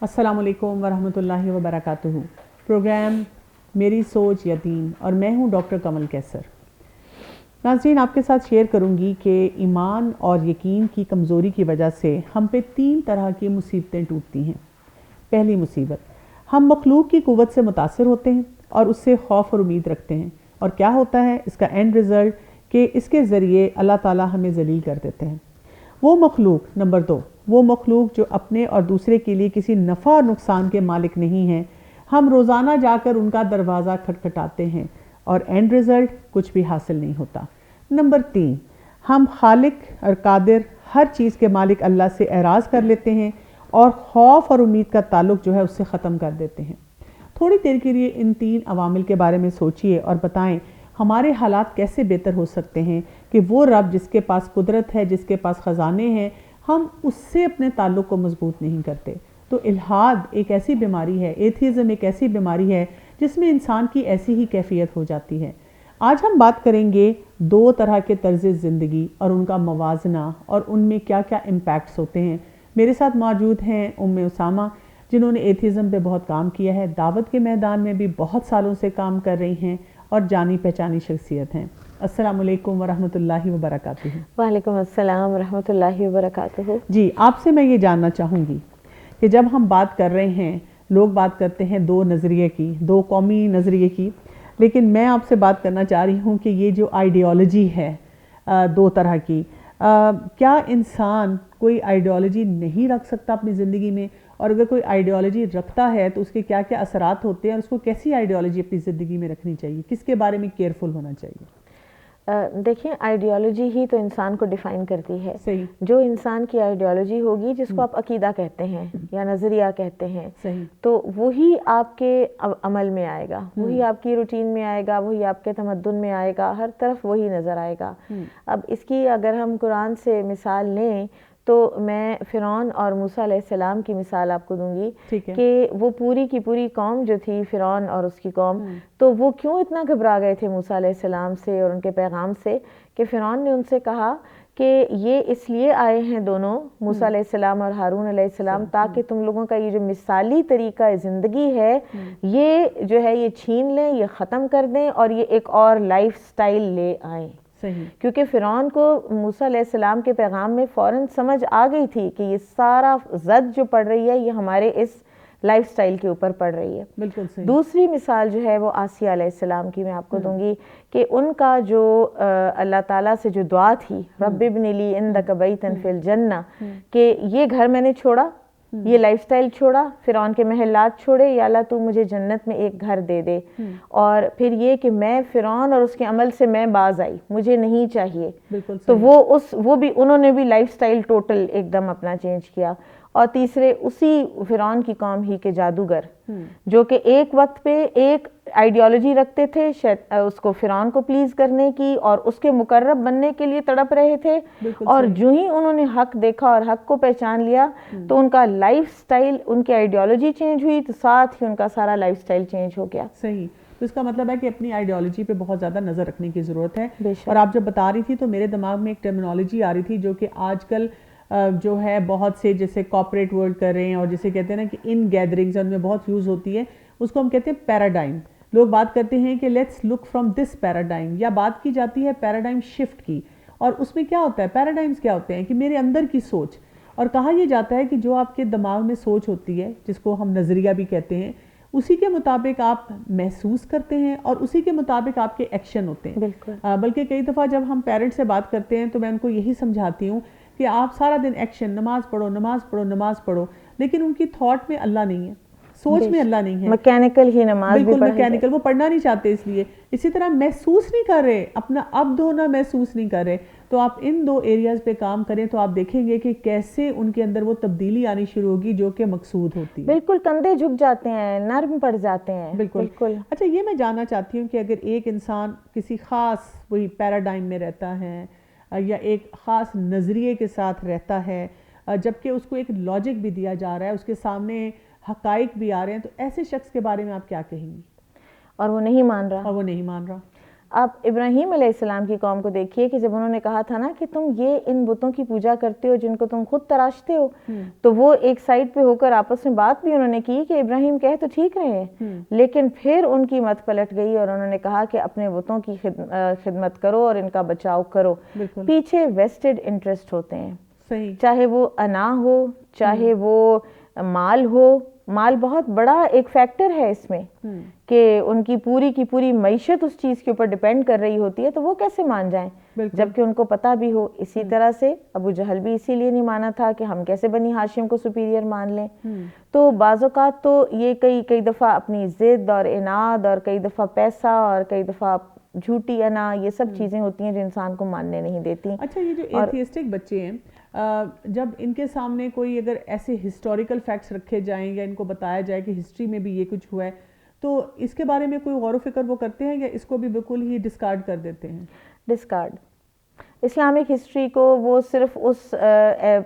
السلام علیکم ورحمۃ اللہ وبرکاتہ۔ پروگرام میری سوچ یتیم اور میں ہوں ڈاکٹر کمل کیسر۔ ناظرین، آپ کے ساتھ شیئر کروں گی کہ ایمان اور یقین کی کمزوری کی وجہ سے ہم پہ 3 طرح کی مصیبتیں ٹوٹتی ہیں۔ پہلی مصیبت، ہم مخلوق کی قوت سے متاثر ہوتے ہیں اور اس سے خوف اور امید رکھتے ہیں، اور کیا ہوتا ہے اس کا اینڈ رزلٹ کہ اس کے ذریعے اللہ تعالیٰ ہمیں ذلیل کر دیتے ہیں۔ وہ مخلوق، نمبر 2، وہ مخلوق جو اپنے اور دوسرے کے لیے کسی نفع اور نقصان کے مالک نہیں ہیں، ہم روزانہ جا کر ان کا دروازہ کھٹکھٹاتے ہیں اور اینڈ رزلٹ کچھ بھی حاصل نہیں ہوتا۔ نمبر 3، ہم خالق اور قادر ہر چیز کے مالک اللہ سے اعراض کر لیتے ہیں اور خوف اور امید کا تعلق جو ہے اس سے ختم کر دیتے ہیں۔ تھوڑی دیر کے لیے ان 3 عوامل کے بارے میں سوچئے اور بتائیں ہمارے حالات کیسے بہتر ہو سکتے ہیں کہ وہ رب جس کے پاس قدرت ہے، جس کے پاس خزانے ہیں، ہم اس سے اپنے تعلق کو مضبوط نہیں کرتے۔ تو الحاد ایک ایسی بیماری ہے، ایتھیزم ایک ایسی بیماری ہے جس میں انسان کی ایسی ہی کیفیت ہو جاتی ہے۔ آج ہم بات کریں گے 2 طرح کے طرز زندگی اور ان کا موازنہ اور ان میں کیا کیا امپیکٹس ہوتے ہیں۔ میرے ساتھ موجود ہیں اسامہ، جنہوں نے ایتھیزم پہ بہت کام کیا ہے، دعوت کے میدان میں بھی بہت سالوں سے کام کر رہی ہیں اور جانی پہچانی شخصیت ہیں۔ السلام علیکم ورحمۃ اللہ وبرکاتہ۔ وعلیکم السلام ورحمۃ اللہ وبرکاتہ۔ جی، آپ سے میں یہ جاننا چاہوں گی کہ جب ہم بات کر رہے ہیں، لوگ بات کرتے ہیں 2 نظریے کی، 2 قومی نظریے کی، لیکن میں آپ سے بات کرنا چاہ رہی ہوں کہ یہ جو آئیڈیالوجی ہے 2 طرح کی، کیا انسان کوئی آئیڈیالوجی نہیں رکھ سکتا اپنی زندگی میں؟ اور اگر کوئی آئیڈیالوجی رکھتا ہے تو اس کے کیا کیا اثرات ہوتے ہیں اور اس کو کیسی آئیڈیالوجی اپنی زندگی میں رکھنی چاہیے؟ کس کے بارے میں کیئرفل ہونا چاہیے؟ دیکھیں، آئیڈیالوجی ہی تو انسان کو ڈیفائن کرتی ہے۔ صحیح۔ جو انسان کی آئیڈیالوجی ہوگی، جس کو آپ عقیدہ کہتے ہیں یا نظریہ کہتے ہیں، صحیح، تو وہی آپ کے عمل میں آئے گا، وہی آپ کی روٹین میں آئے گا، وہی آپ کے تمدن میں آئے گا، ہر طرف وہی نظر آئے گا۔ اب اس کی اگر ہم قرآن سے مثال لیں تو میں فرعون اور موسیٰ علیہ السلام کی مثال آپ کو دوں گی کہ وہ پوری کی پوری قوم جو تھی، فرعون اور اس کی قوم، تو وہ کیوں اتنا گھبرا گئے تھے موسیٰ علیہ السلام سے اور ان کے پیغام سے کہ فرعون نے ان سے کہا کہ یہ اس لیے آئے ہیں دونوں، موسیٰ علیہ السلام اور ہارون علیہ السلام، تاکہ تم لوگوں کا یہ جو مثالی طریقہ زندگی ہے یہ جو ہے یہ چھین لیں، یہ ختم کر دیں اور یہ ایک اور لائف سٹائل لے آئیں۔ کیونکہ فرعون کو موسیٰ علیہ السلام کے پیغام میں فوراً سمجھ آ گئی تھی کہ یہ سارا زد جو پڑ رہی ہے یہ ہمارے اس لائف سٹائل کے اوپر پڑ رہی ہے۔ بالکل صحیح۔ دوسری مثال جو ہے وہ آسیہ علیہ السلام کی میں آپ کو دوں گی کہ ان کا جو اللہ تعالیٰ سے جو دعا تھی، رب ابن لی عندک بیتا فی الجنہ، کہ یہ گھر میں نے چھوڑا، یہ لائف سٹائل چھوڑا، فرعون کے محلات چھوڑے، یا اللہ تو مجھے جنت میں ایک گھر دے دے، اور پھر یہ کہ میں فرعون اور اس کے عمل سے میں باز آئی، مجھے نہیں چاہیے۔ تو وہ بھی انہوں نے بھی لائف سٹائل ٹوٹل ایک دم اپنا چینج کیا۔ اور تیسرے اسی فرعون کی قوم ہی کے جادوگر، جو کہ ایک وقت پہ ایک آئیڈیالوجی رکھتے تھے اس کو فرعون کو پلیز کرنے کی اور اس کے مقرب بننے کے لیے تڑپ رہے تھے، اور جو ہی انہوں نے حق دیکھا اور حق کو پہچان لیا تو ان کا لائف سٹائل، ان کی آئیڈیالوجی چینج ہوئی تو ساتھ ہی ان کا سارا لائف سٹائل چینج ہو گیا۔ صحیح۔ تو اس کا مطلب ہے کہ اپنی آئیڈیالوجی پہ بہت زیادہ نظر رکھنے کی ضرورت ہے۔ اور آپ جب بتا رہی تھی تو میرے دماغ میں ایک ٹرمینالوجی آ رہی تھی جو کہ آج کل جو ہے بہت سے جیسے کارپوریٹ ورلڈ کر رہے ہیں اور جسے کہتے ہیں نا کہ ان گیدرنگز ان میں بہت یوز ہوتی ہے، اس کو ہم کہتے ہیں پیراڈائم۔ لوگ بات کرتے ہیں کہ let's look from this paradigm, یا بات کی جاتی ہے پیراڈائم شفٹ کی۔ اور اس میں کیا ہوتا ہے، پیراڈائمز کیا ہوتے ہیں کہ میرے اندر کی سوچ، اور کہا یہ جاتا ہے کہ جو آپ کے دماغ میں سوچ ہوتی ہے جس کو ہم نظریہ بھی کہتے ہیں، اسی کے مطابق آپ محسوس کرتے ہیں اور اسی کے مطابق آپ کے ایکشن ہوتے ہیں۔ بلکہ کئی دفعہ جب ہم پیرنٹ سے بات کرتے ہیں تو میں ان کو یہی سمجھاتی ہوں کہ آپ سارا دن ایکشن، نماز پڑھو نماز پڑھو نماز پڑھو، لیکن ان کی تھاٹ میں اللہ نہیں ہے، سوچ میں اللہ نہیں ہے. میکینیکل ہی نماز بھی بالکل میکینیکل, وہ پڑھنا نہیں چاہتے اس لیے. اسی طرح محسوس نہیں کر رہے, اپنا عبد ہونا محسوس نہیں کر رہے. تو آپ ان 2 ایریاز پہ کام کریں تو آپ دیکھیں گے کہ کیسے ان کے اندر وہ تبدیلی آنی شروع ہوگی جو کہ مقصود ہوتی ہے. بالکل کندھے جھک جاتے ہیں, نرم پڑ جاتے ہیں. بالکل. اچھا یہ میں جاننا چاہتی ہوں کہ اگر ایک انسان کسی خاص وہی پیراڈائم میں رہتا ہے یا ایک خاص نظریے کے ساتھ رہتا ہے, جبکہ اس کو ایک لاجک بھی دیا جا رہا ہے, اس کے سامنے حقائق بھی آ رہے ہیں, تو ایسے شخص کے بارے میں آپ کیا کہیں گی؟ اور وہ نہیں مان رہا. اور وہ نہیں مان رہا. آپ ابراہیم علیہ السلام کی قوم کو دیکھیے کہ جب انہوں نے کہا تھا نا کہ تم یہ ان بتوں کی پوجا کرتے ہو جن کو تم خود تراشتے ہو, تو وہ ایک سائڈ پہ ہو کر آپس میں بات بھی انہوں نے کی کہ ابراہیم کہے تو ٹھیک رہے, لیکن پھر ان کی مت پلٹ گئی اور انہوں نے کہا کہ اپنے بتوں کی خدمت کرو اور ان کا بچاؤ کرو. پیچھے ویسٹڈ انٹرسٹ ہوتے ہیں, چاہے وہ انا ہو, چاہے وہ مال ہو. مال بہت بڑا ایک فیکٹر ہے اس میں کہ ان کی پوری معیشت اس چیز کے اوپر ڈیپینڈ کر رہی ہوتی ہے, تو وہ کیسے مان جائیں جبکہ ان کو پتہ بھی ہو. اسی طرح سے ابو جہل بھی اسی لیے نہیں مانا تھا کہ ہم کیسے بنی ہاشم کو سپیریئر مان لیں. تو بعض اوقات تو یہ کئی دفعہ اپنی ضد اور اناد اور کئی دفعہ پیسہ اور کئی دفعہ جھوٹی انا, یہ سب چیزیں ہوتی ہیں جو انسان کو ماننے نہیں دیتی. اچھا یہ جو ایتھیسٹک بچے ہیں, جب ان کے سامنے کوئی اگر ایسے ہسٹوریکل فیکٹس رکھے جائیں یا ان کو بتایا جائے کہ ہسٹری میں بھی یہ کچھ ہوا ہے, تو اس کے بارے میں کوئی غور و فکر وہ کرتے ہیں یا اس کو بھی بالکل ہی ڈسکارڈ کر دیتے ہیں؟ ڈسکارڈ. اسلامک ہسٹری کو وہ صرف اس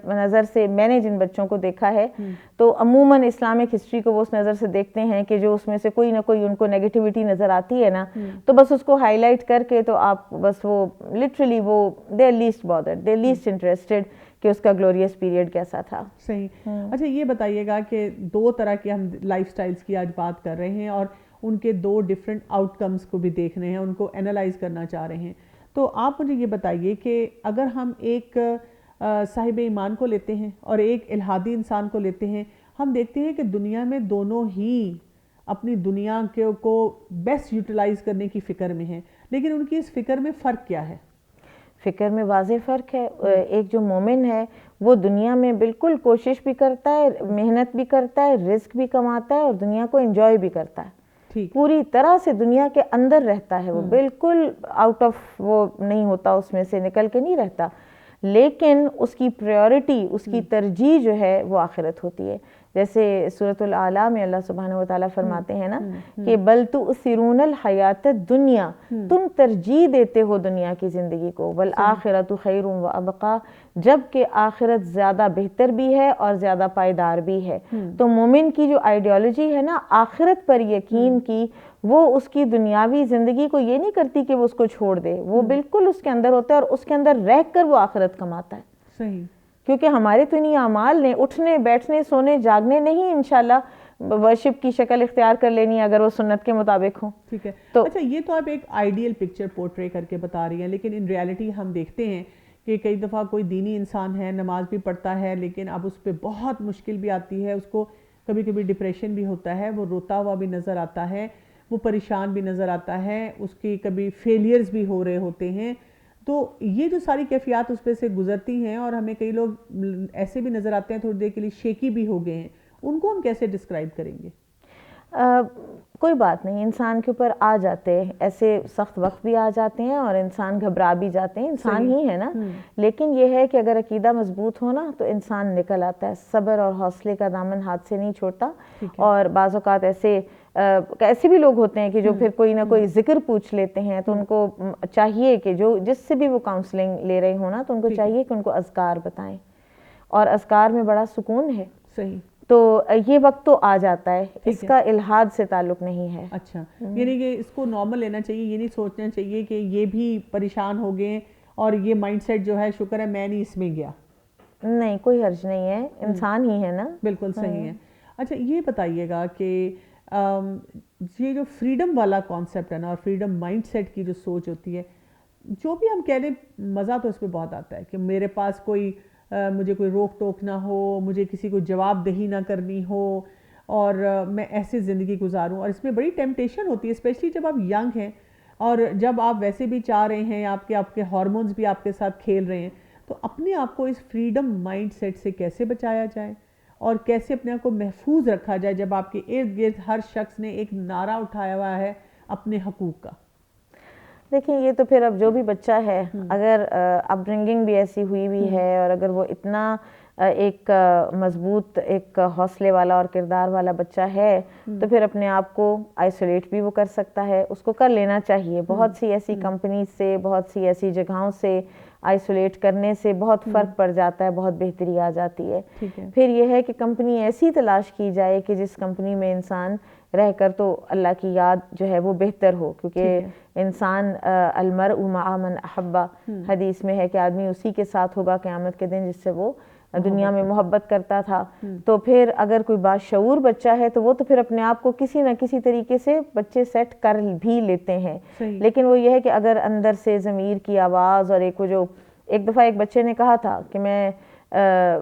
نظر سے, میں نے جن بچوں کو دیکھا ہے تو عموماً اسلامک ہسٹری کو وہ اس نظر سے دیکھتے ہیں کہ جو اس میں سے کوئی نہ کوئی ان کو نیگیٹیوٹی نظر آتی ہے نا, تو بس اس کو ہائی لائٹ کر کے تو آپ بس وہ لٹرلی وہ دے لیسٹ بادرڈ, دے لیسٹ انٹرسٹڈ کہ اس کا گلوریس پیریڈ کیسا تھا. صحیح. اچھا یہ بتائیے گا کہ 2 طرح کے ہم لائف سٹائلز کی آج بات کر رہے ہیں اور ان کے 2 ڈفرینٹ آؤٹ کمز کو بھی دیکھ رہے ہیں, ان کو انالائز کرنا چاہ رہے ہیں. تو آپ مجھے یہ بتائیے کہ اگر ہم ایک صاحب ایمان کو لیتے ہیں اور ایک الہادی انسان کو لیتے ہیں, ہم دیکھتے ہیں کہ دنیا میں دونوں ہی اپنی دنیا کو بیسٹ یوٹیلائز کرنے کی فکر میں ہیں, لیکن ان کی اس فکر میں فرق کیا ہے؟ فکر میں واضح فرق ہے. ایک جو مومن ہے وہ دنیا میں بالکل کوشش بھی کرتا ہے, محنت بھی کرتا ہے, رزق بھی کماتا ہے اور دنیا کو انجوائے بھی کرتا ہے, پوری طرح سے دنیا کے اندر رہتا ہے, وہ بالکل آؤٹ آف وہ نہیں ہوتا, اس میں سے نکل کے نہیں رہتا, لیکن اس کی پریورٹی, اس کی ترجیح جو ہے وہ آخرت ہوتی ہے. جیسے سورۃ الاعلیٰ میں اللہ سبحانہ وتعالیٰ فرماتے ہیں نا کہ بل تؤثرون الحیات الدنیا, تم ترجیح دیتے ہو دنیا کی زندگی کو, والآخرۃ خیر وابقیٰ, جبکہ آخرت زیادہ بہتر بھی ہے اور زیادہ پائیدار بھی ہے. تو مومن کی جو آئیڈیالوجی ہے نا آخرت پر یقین کی, وہ اس کی دنیاوی زندگی کو یہ نہیں کرتی کہ وہ اس کو چھوڑ دے, وہ بالکل اس کے اندر ہوتا ہے اور اس کے اندر رہ کر وہ آخرت کماتا ہے. صحیح. کیونکہ ہمارے تو انہیں اعمال نے اٹھنے بیٹھنے سونے جاگنے نہیں انشاءاللہ ورشپ کی شکل اختیار کر لینی اگر وہ سنت کے مطابق ہوں. ٹھیک ہے. تو اچھا یہ تو آپ ایک آئیڈیل پکچر پورٹرے کر کے بتا رہی ہیں, لیکن ان ریالٹی ہم دیکھتے ہیں کہ کئی دفعہ کوئی دینی انسان ہے, نماز بھی پڑھتا ہے, لیکن اب اس پہ بہت مشکل بھی آتی ہے, اس کو کبھی کبھی ڈپریشن بھی ہوتا ہے, وہ روتا ہوا بھی نظر آتا ہے, وہ پریشان بھی نظر آتا ہے, اس کی کبھی فیلیئرز بھی ہو رہے ہوتے ہیں. تو یہ جو ساری کیفیات اس پہ سے گزرتی ہیں اور ہمیں کئی لوگ ایسے بھی نظر آتے ہیں تھوڑی دیر کے لیے شیکی بھی ہو گئے ہیں, ان کو ہم کیسے ڈسکرائب کریں گے؟ کوئی بات نہیں, انسان کے اوپر آ جاتے ایسے سخت وقت بھی آ جاتے ہیں اور انسان گھبرا بھی جاتے ہیں, انسان ہی ہے نا, لیکن یہ ہے کہ اگر عقیدہ مضبوط ہو نا تو انسان نکل آتا ہے, صبر اور حوصلے کا دامن ہاتھ سے نہیں چھوڑتا. اور بعض اوقات ایسے بھی لوگ ہوتے ہیں کہ جو پھر کوئی نہ کوئی ذکر پوچھ لیتے ہیں, تو ان کو چاہیے کہ جس سے بھی وہ کاؤنسلنگ لے رہے ہوں نا, تو ان کو چاہیے کہ ان کو اذکار بتائیں, اور اذکار میں بڑا سکون ہے. صحیح. تو یہ وقت تو آ جاتا ہے, اس کا الحاد سے تعلق نہیں ہے. اچھا, یعنی کہ اس کو نارمل لینا چاہیے, یہ نہیں سوچنا چاہیے کہ یہ بھی پریشان ہو گئے اور یہ مائنڈ سیٹ جو ہے شکر ہے میں نہیں اس میں گیا. نہیں, کوئی حرج نہیں ہے, انسان ہی ہے نا. بالکل صحیح ہے. اچھا یہ بتائیے گا کہ یہ جو فریڈم والا کانسیپٹ ہے نا, اور فریڈم مائنڈ سیٹ کی جو سوچ ہوتی ہے, جو بھی ہم کہہ لیں مزہ تو اس پہ بہت آتا ہے کہ میرے پاس مجھے کوئی روک ٹوک نہ ہو, مجھے کسی کو جواب دہی نہ کرنی ہو, اور میں ایسی زندگی گزاروں. اور اس میں بڑی ٹیمپٹیشن ہوتی ہے, اسپیشلی جب آپ ینگ ہیں اور جب آپ ویسے بھی چاہ رہے ہیں, آپ کے ہارمونز بھی آپ کے ساتھ کھیل رہے ہیں, تو اپنے آپ کو اس فریڈم مائنڈ سیٹ سے کیسے بچایا جائے اور کیسے اپنے آپ کو محفوظ رکھا جائے جب آپ کے ارد گرد ہر شخص نے ایک نعرہ اٹھایا ہوا ہے اپنے حقوق کا؟ دیکھیں یہ تو پھر اب جو بھی بچہ ہے اگر اپ برنگنگ بھی ایسی ہوئی ہے اور اگر وہ اتنا ایک مضبوط ایک حوصلے والا اور کردار والا بچہ ہے تو پھر اپنے آپ کو آئسولیٹ بھی وہ کر سکتا ہے، اس کو کر لینا چاہیے. بہت سی ایسی کمپنیز سے، بہت سی ایسی جگہوں سے آئسولیٹ کرنے سے بہت فرق پڑ جاتا ہے، بہت بہتری آ جاتی ہے. پھر یہ ہے کہ کمپنی ایسی تلاش کی جائے کہ جس کمپنی میں انسان رہ کر تو اللہ کی یاد جو ہے وہ بہتر ہو، کیونکہ انسان المرء مع من احبہ حدیث میں ہے کہ آدمی اسی کے ساتھ ہوگا قیامت کے دن جس سے وہ دنیا میں محبت کرتا تھا. تو پھر اگر کوئی باشعور بچہ ہے تو وہ تو پھر اپنے آپ کو کسی نہ کسی طریقے سے بچے سیٹ کر بھی لیتے ہیں. لیکن وہ یہ ہے کہ اگر اندر سے ضمیر کی آواز اور ایک دفعہ ایک بچے نے کہا تھا کہ میں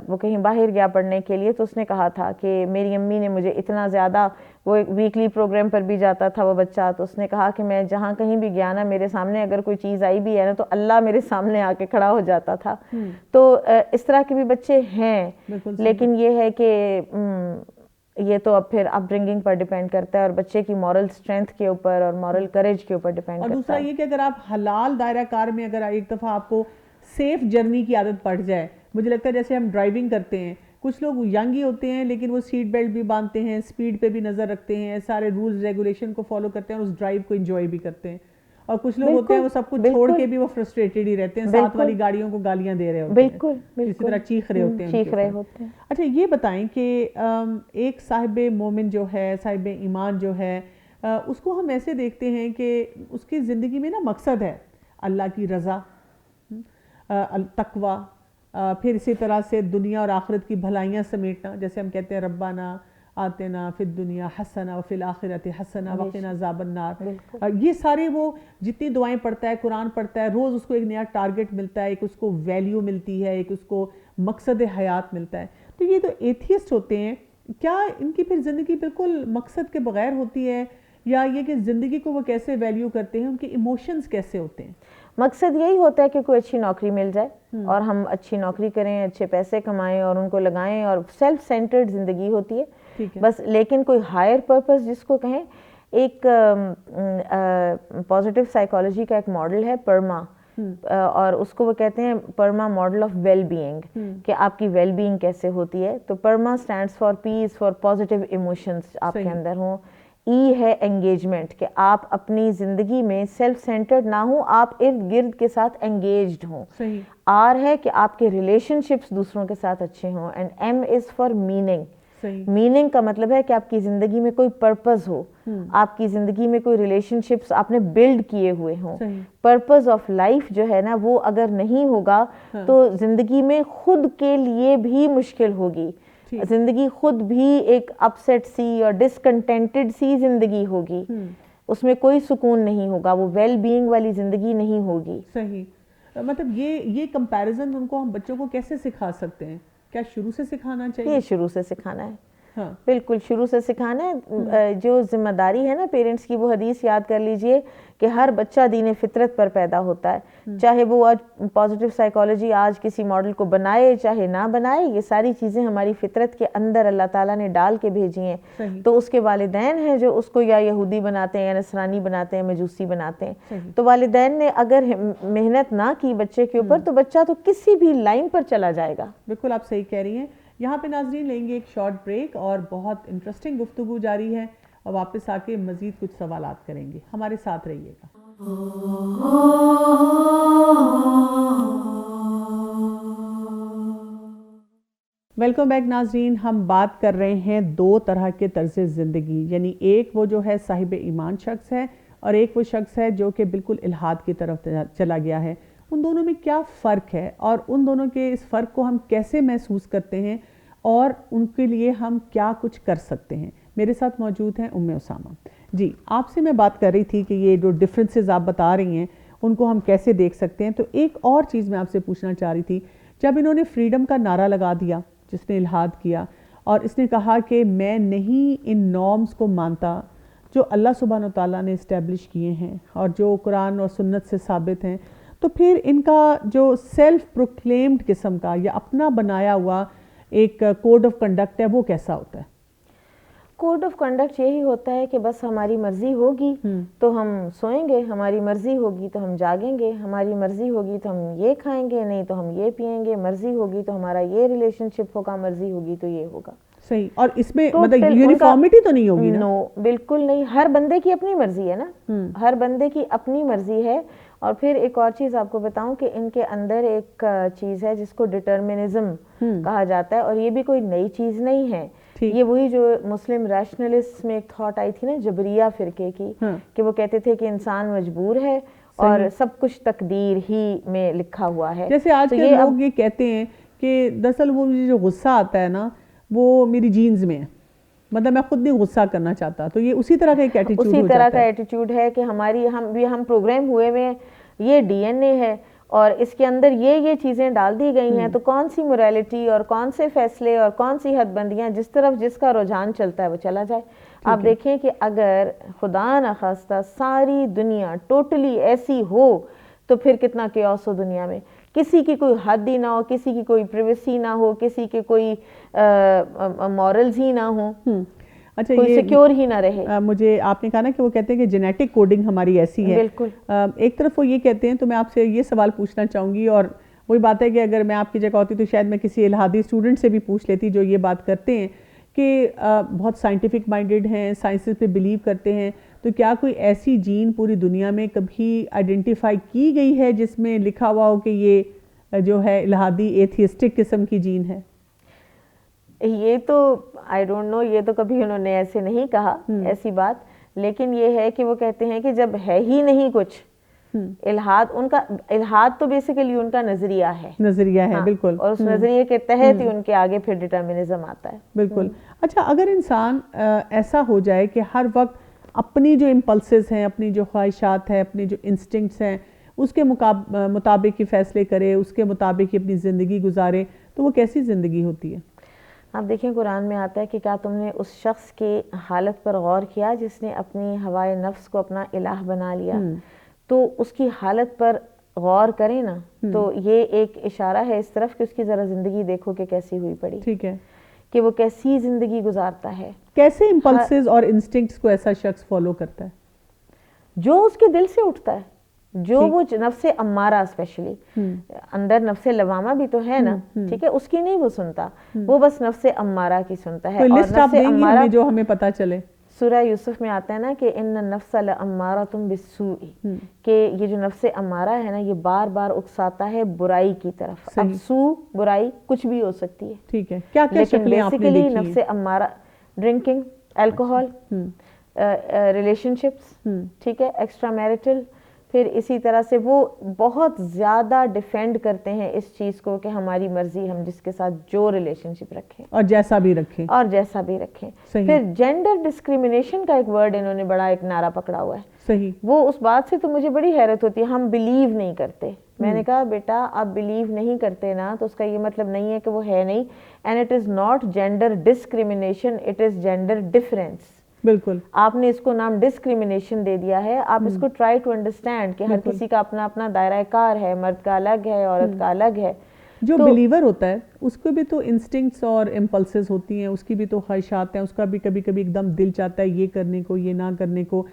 وہ کہیں باہر گیا پڑھنے کے لیے، تو اس نے کہا تھا کہ میری امی نے مجھے اتنا زیادہ، وہ ایک ویکلی پروگرام پر بھی جاتا تھا وہ بچہ، تو اس نے کہا کہ میں جہاں کہیں بھی گیا نا، میرے سامنے اگر کوئی چیز آئی بھی ہے نا تو اللہ میرے سامنے آ کے کھڑا ہو جاتا تھا. تو اس طرح کے بھی بچے ہیں. لیکن یہ ہے کہ یہ تو اب پھر اپ برنگنگ پر ڈیپینڈ کرتا ہے اور بچے کی مورل اسٹرینتھ کے اوپر اور مورل کریج کے اوپر ڈیپینڈ کرتا ہے. اور دوسرا یہ کہ اگر آپ حلال دائرہ کار میں اگر ایک دفعہ آپ کو سیف جرنی کی عادت پڑ جائے، مجھے لگتا ہے جیسے ہم ڈرائیونگ کرتے ہیں، کچھ لوگ ینگ ہی ہوتے ہیں لیکن وہ سیٹ بیلٹ بھی باندھتے ہیں، سپیڈ پہ بھی نظر رکھتے ہیں، سارے رولز ریگولیشن کو فالو کرتے ہیں اور اس ڈرائیو کو انجوائے بھی کرتے ہیں. اور کچھ لوگ ہوتے ہیں وہ سب کچھ چھوڑ کے بھی وہ فرسٹریٹڈ ہی رہتے ہیں، ساتھ والی گاڑیوں کو گالیاں دے رہے ہوتے ہیں، اسی طرح چیخ رہے ہوتے ہیں. اچھا یہ بتائیں کہ ایک صاحب مومن جو ہے، صاحب ایمان جو ہے، اس کو ہم ایسے دیکھتے ہیں کہ اس کی زندگی میں نا مقصد ہے اللہ کی رضا، تقوی، پھر اسی طرح سے دنیا اور آخرت کی بھلائیاں سمیٹنا، جیسے ہم کہتے ہیں ربنا آتنا فی الدنیا حسنہ وفی الآخرۃ حسنہ وقنا عذاب النار. یہ سارے وہ جتنی دعائیں پڑھتا ہے، قرآن پڑھتا ہے، روز اس کو ایک نیا ٹارگٹ ملتا ہے، ایک اس کو ویلیو ملتی ہے، ایک اس کو مقصد حیات ملتا ہے. تو یہ تو ایتھیسٹ ہوتے ہیں، کیا ان کی پھر زندگی بالکل مقصد کے بغیر ہوتی ہے، یا یہ کہ زندگی کو وہ کیسے ویلیو کرتے ہیں، ان کے ایموشنز کیسے ہوتے ہیں؟ مقصد یہی ہوتا ہے کہ کوئی اچھی نوکری مل جائے اور ہم اچھی نوکری کریں، اچھے پیسے کمائیں اور ان کو لگائیں، اور سیلف سینٹرڈ زندگی ہوتی ہے بس. لیکن کوئی ہائر پرپس جس کو کہیں، ایک پازیٹیو سائیکالوجی کا ایک ماڈل ہے پرما، اور اس کو وہ کہتے ہیں PERMA model of well being, کہ آپ کی ویل بینگ کیسے ہوتی ہے. تو PERMA stands for P, for positive emotions آپ کے اندر ہوں. ای ہے انگیجمنٹ، کہ آپ اپنی زندگی میں سیلف سینٹرڈ نہ ہوں، آپ ارد گرد کے ساتھ انگیجڈ ہوں. آر ہے کہ آپ کے ریلیشن شپس دوسروں کے ساتھ اچھے ہوں. And M is for meaning. Meaning کا مطلب ہے کہ آپ کی زندگی میں کوئی پرپز ہو، آپ کی زندگی میں کوئی ریلیشن شپس آپ نے بلڈ کیے ہوئے ہوں. پرپز آف لائف جو ہے نا، وہ اگر نہیں ہوگا تو زندگی میں خود کے لیے بھی مشکل ہوگی. زندگی خود بھی ایک اپسیٹ سی اور ڈسکنٹینٹڈ سی زندگی ہوگی، اس میں کوئی سکون نہیں ہوگا، وہ ویل بینگ والی زندگی نہیں ہوگی. صحیح. مطلب یہ کمپیریزن ان کو ہم بچوں کو کیسے سکھا سکتے ہیں؟ کیا شروع سے سکھانا چاہیے؟ یہ شروع سے سکھانا ہے، بالکل شروع سے سکھانا ہے. جو ذمہ داری ہے نا پیرنٹس کی، وہ حدیث یاد کر لیجئے کہ ہر بچہ دین فطرت پر پیدا ہوتا ہے. چاہے وہ آج پازیٹیو سائیکالوجی آج کسی ماڈل کو بنائے چاہے نہ بنائے، یہ ساری چیزیں ہماری فطرت کے اندر اللہ تعالیٰ نے ڈال کے بھیجی ہیں. تو اس کے والدین ہیں جو اس کو یا یہودی بناتے ہیں، یا نصرانی بناتے ہیں، مجوسی بناتے ہیں. تو والدین نے اگر محنت نہ کی بچے کے اوپر تو بچہ تو کسی بھی لائن پر چلا جائے گا. بالکل آپ صحیح کہہ رہی ہیں. یہاں پہ ناظرین لیں گے ایک شارٹ بریک، اور بہت انٹرسٹنگ گفتگو جاری ہے، اور واپس آ کے مزید کچھ سوالات کریں گے. ہمارے ساتھ رہیے گا. ویلکم بیک ناظرین. ہم بات کر رہے ہیں دو طرح کے طرز زندگی، یعنی ایک وہ جو ہے صاحب ایمان شخص ہے، اور ایک وہ شخص ہے جو کہ بالکل الحاد کی طرف چلا گیا ہے. ان دونوں میں کیا فرق ہے، اور ان دونوں کے اس فرق کو ہم کیسے محسوس کرتے ہیں، اور ان کے لیے ہم کیا کچھ کر سکتے ہیں؟ میرے ساتھ موجود ہیں ام اسامہ. جی، آپ سے میں بات کر رہی تھی کہ یہ جو ڈفرینسز آپ بتا رہی ہیں ان کو ہم کیسے دیکھ سکتے ہیں. تو ایک اور چیز میں آپ سے پوچھنا چاہ رہی تھی. جب انہوں نے فریڈم کا نعرہ لگا دیا، جس نے الحاد کیا، اور اس نے کہا کہ میں نہیں ان نارمز کو مانتا جو اللہ سبحانہ وتعالیٰ نے اسٹیبلش کیے ہیں اور جو قرآن اور سنت سے ثابت ہیں، تو پھر ان کا جو سیلف پروکلیمڈ قسم کا یا اپنا بنایا ہوا ایک کوڈ آف کنڈکٹ ہے وہ کیسا ہوتا ہے؟ کوڈ آف کنڈکٹ یہی ہوتا ہے کہ بس ہماری مرضی ہوگی تو ہم سوئیں گے، ہماری مرضی ہوگی تو ہم جاگیں گے، ہماری مرضی ہوگی تو ہم یہ کھائیں گے، نہیں تو ہم یہ پئیں گے، مرضی ہوگی تو ہمارا یہ ریلیشن شپ ہوگا، مرضی ہوگی تو یہ ہوگا. صحیح. اور اس میں مطلب یونیفارمٹی تو نہیں ہوگی نا؟ نو، بالکل نہیں. ہر بندے کی اپنی مرضی ہے نا، ہر بندے کی اپنی مرضی ہے. اور پھر ایک اور چیز آپ کو بتاؤں کہ ان کے اندر ایک چیز ہے جس کو ڈٹرمنزم کہا جاتا ہے، اور یہ بھی کوئی نئی چیز نہیں ہے. یہ وہی جو مسلم ریشنلسٹ میں ایک تھاٹ آئی تھی نا جبریہ فرقے کی، کہ وہ کہتے تھے کہ انسان مجبور ہے اور سب کچھ تقدیر ہی میں لکھا ہوا ہے. جیسے آج کے لوگ یہ کہتے ہیں کہ دراصل وہ جو غصہ آتا ہے نا وہ میری جینز میں ہے، مطلب میں خود نہیں غصہ کرنا چاہتا. تو یہ اسی طرح کا ایک ایٹیٹیوڈ ہو جاتا ہے. اسی طرح کا ایٹیٹیوڈ ہے کہ ہم پروگرام ہوئے ہوئے ہیں، یہ ڈی این اے ہے اور اس کے اندر یہ چیزیں ڈال دی گئی ہیں. تو کون سی موریلٹی اور کون سے فیصلے اور کون سی حد بندیاں، جس طرف جس کا رجحان چلتا ہے وہ چلا جائے. آپ دیکھیں کہ اگر خدا نخواستہ ساری دنیا ٹوٹلی ایسی ہو تو پھر کتنا کیوس ہو دنیا میں، کسی کی کوئی حد ہی نہ ہو، کسی کی کوئی پریویسی نہ ہو، کسی کے کوئی مورلز ہی نہ ہو، اچھا کوئی سیکیور ہی نہ رہے. مجھے آپ نے کہا نا کہ وہ کہتے ہیں کہ جینیٹک کوڈنگ ہماری ایسی ہے. بالکل. ایک طرف وہ یہ کہتے ہیں، تو میں آپ سے یہ سوال پوچھنا چاہوں گی، اور وہی بات ہے کہ اگر میں آپ کی جگہ ہوتی تو شاید میں کسی الہادی اسٹوڈنٹ سے بھی پوچھ لیتی جو یہ بات کرتے ہیں کہ بہت سائنٹیفک مائنڈیڈ ہیں، سائنسز پہ بلیو کرتے ہیں. تو کیا کوئی ایسی جین پوری دنیا میں کبھی آئیڈینٹیفائی کی گئی ہے جس میں لکھا ہوا ہو کہ یہ جو ہے الہادی ایتھیسٹک قسم کی جین ہے؟ یہ تو آئی ڈونٹ نو، یہ تو کبھی انہوں نے ایسے نہیں کہا ایسی بات. لیکن یہ ہے کہ وہ کہتے ہیں کہ جب ہے ہی نہیں کچھ الہاد تو بیسیکلی ان کا نظریہ ہے. بالکل. اور اس نظریے کے تحت ہی ان کے آگے پھر ڈٹرمنزم آتا ہے. بالکل. اچھا، اگر انسان ایسا ہو جائے کہ ہر وقت اپنی جو امپلسز ہیں، اپنی جو خواہشات ہیں، اپنی جو انسٹنکٹس ہیں، اس کے مطابق ہی فیصلے کرے، اس کے مطابق ہی اپنی زندگی گزارے، تو وہ کیسی زندگی ہوتی ہے؟ آپ دیکھیں قرآن میں آتا ہے کہ کیا تم نے اس شخص کی حالت پر غور کیا جس نے اپنی ہوائے نفس کو اپنا الہ بنا لیا؟ تو اس کی حالت پر غور کریں نا تو یہ ایک اشارہ ہے اس طرف کہ اس کی ذرا زندگی دیکھو کہ کیسی ہوئی پڑی. ٹھیک ہے، کہ وہ کیسی زندگی گزارتا ہے. کیسے امپلسز اور انسٹنکٹس کو ایسا شخص فالو کرتا ہے؟ جو اس کے دل سے اٹھتا ہے، جو وہ نفس امارہ اسپیشلی اندر نفس لوامہ بھی تو ہے نا، ٹھیک ہے، اس کی نہیں وہ سنتا، وہ بس نفس امارہ کی سنتا ہے. اور نفس امارہ جو ہمیں پتہ چلے سورہ یوسف میں آتا ہے نا کہ ان النفس لامارۃ بالسوء، کہ یہ جو نفس امارہ ہے نا یہ بار بار اکساتا ہے برائی کی طرف. اب سو برائی کچھ بھی ہو سکتی ہے. ٹھیک ہے، لیکن بیسیکلی نفس امارہ ڈرنکنگ، الکوہول، ریلیشن شپس، ٹھیک ہے، ایکسٹرا میرٹل، پھر اسی طرح سے وہ بہت زیادہ ڈیفینڈ کرتے ہیں اس چیز کو کہ ہماری مرضی، ہم جس کے ساتھ جو ریلیشن شپ رکھیں اور جیسا بھی رکھیں. پھر جینڈر ڈسکریمنیشن کا ایک ورڈ انہوں نے بڑا ایک نعرہ پکڑا ہوا ہے. صحیح. وہ اس بات سے تو مجھے بڑی حیرت ہوتی ہے، ہم بلیو نہیں کرتے. میں نے کہا بیٹا آپ بلیو نہیں کرتے نا تو اس کا یہ مطلب نہیں ہے کہ وہ ہے نہیں. And it is not gender discrimination, it is gender difference. بالکل. آپ نے اس کو نام ڈسکریمنیشن دے دیا ہے. آپ اس کو ٹرائی ٹو انڈرسٹینڈ کہ ہر کسی کا اپنا اپنا دائرہ کار ہے، مرد کا الگ ہے، عورت کا الگ ہے. جو بلیور ہوتا ہے اس کو بھی تو انسٹنکٹس اور امپلسز ہوتی ہیں، اس کی بھی تو خواہشات ہیں، اس کا بھی کبھی کبھی ایک دم دل چاہتا ہے یہ کرنے کو، یہ نہ کرنے کو.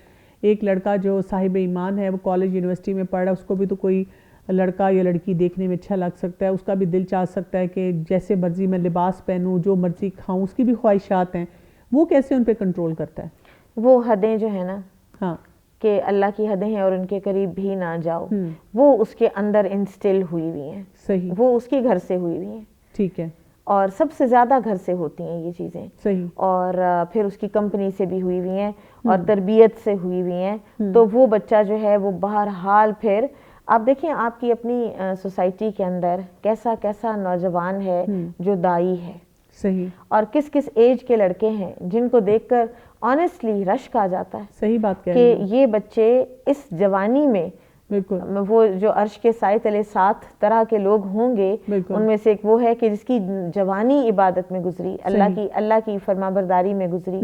ایک لڑکا جو صاحب ایمان ہے، وہ کالج یونیورسٹی میں پڑھ رہا ہے، اس کو بھی تو کوئی لڑکا یا لڑکی دیکھنے میں اچھا لگ سکتا ہے، اس کا بھی دل چاہ سکتا ہے کہ جیسے مرضی میں لباس پہنوں، جو مرضی کھاؤں. اس کی بھی خواہشات ہیں. وہ کیسے ان پہ کنٹرول کرتا ہے؟ وہ حدیں جو ہے نا، ہاں، کہ اللہ کی حدیں ہیں اور ان کے قریب بھی نہ جاؤ، وہ اس کے اندر انسٹل ہوئی ہوئی ہیں. صحیح. وہ اس کی گھر سے ہوئی ہوئی ہیں. ٹھیک ہے. اور سب سے زیادہ گھر سے ہوتی ہیں یہ چیزیں. صحیح. اور پھر اس کی کمپنی سے بھی ہوئی ہوئی ہیں اور تربیت سے ہوئی ہوئی ہیں. تو وہ بچہ جو ہے وہ بہرحال پھر آپ دیکھیں آپ کی اپنی سوسائٹی کے اندر کیسا کیسا نوجوان ہے جو دائی ہے. صحیح. اور کس کس ایج کے لڑکے ہیں جن کو دیکھ کر آنیسٹلی رشک آ جاتا ہے. صحیح بات کہہ رہی ہیں کہ یہ بچے اس جوانی میں، بالکل، وہ جو عرش کے سائے تلے 7 طرح کے لوگ ہوں گے، ان میں سے ایک وہ ہے کہ جس کی جوانی عبادت میں گزری، اللہ کی فرما برداری میں گزری.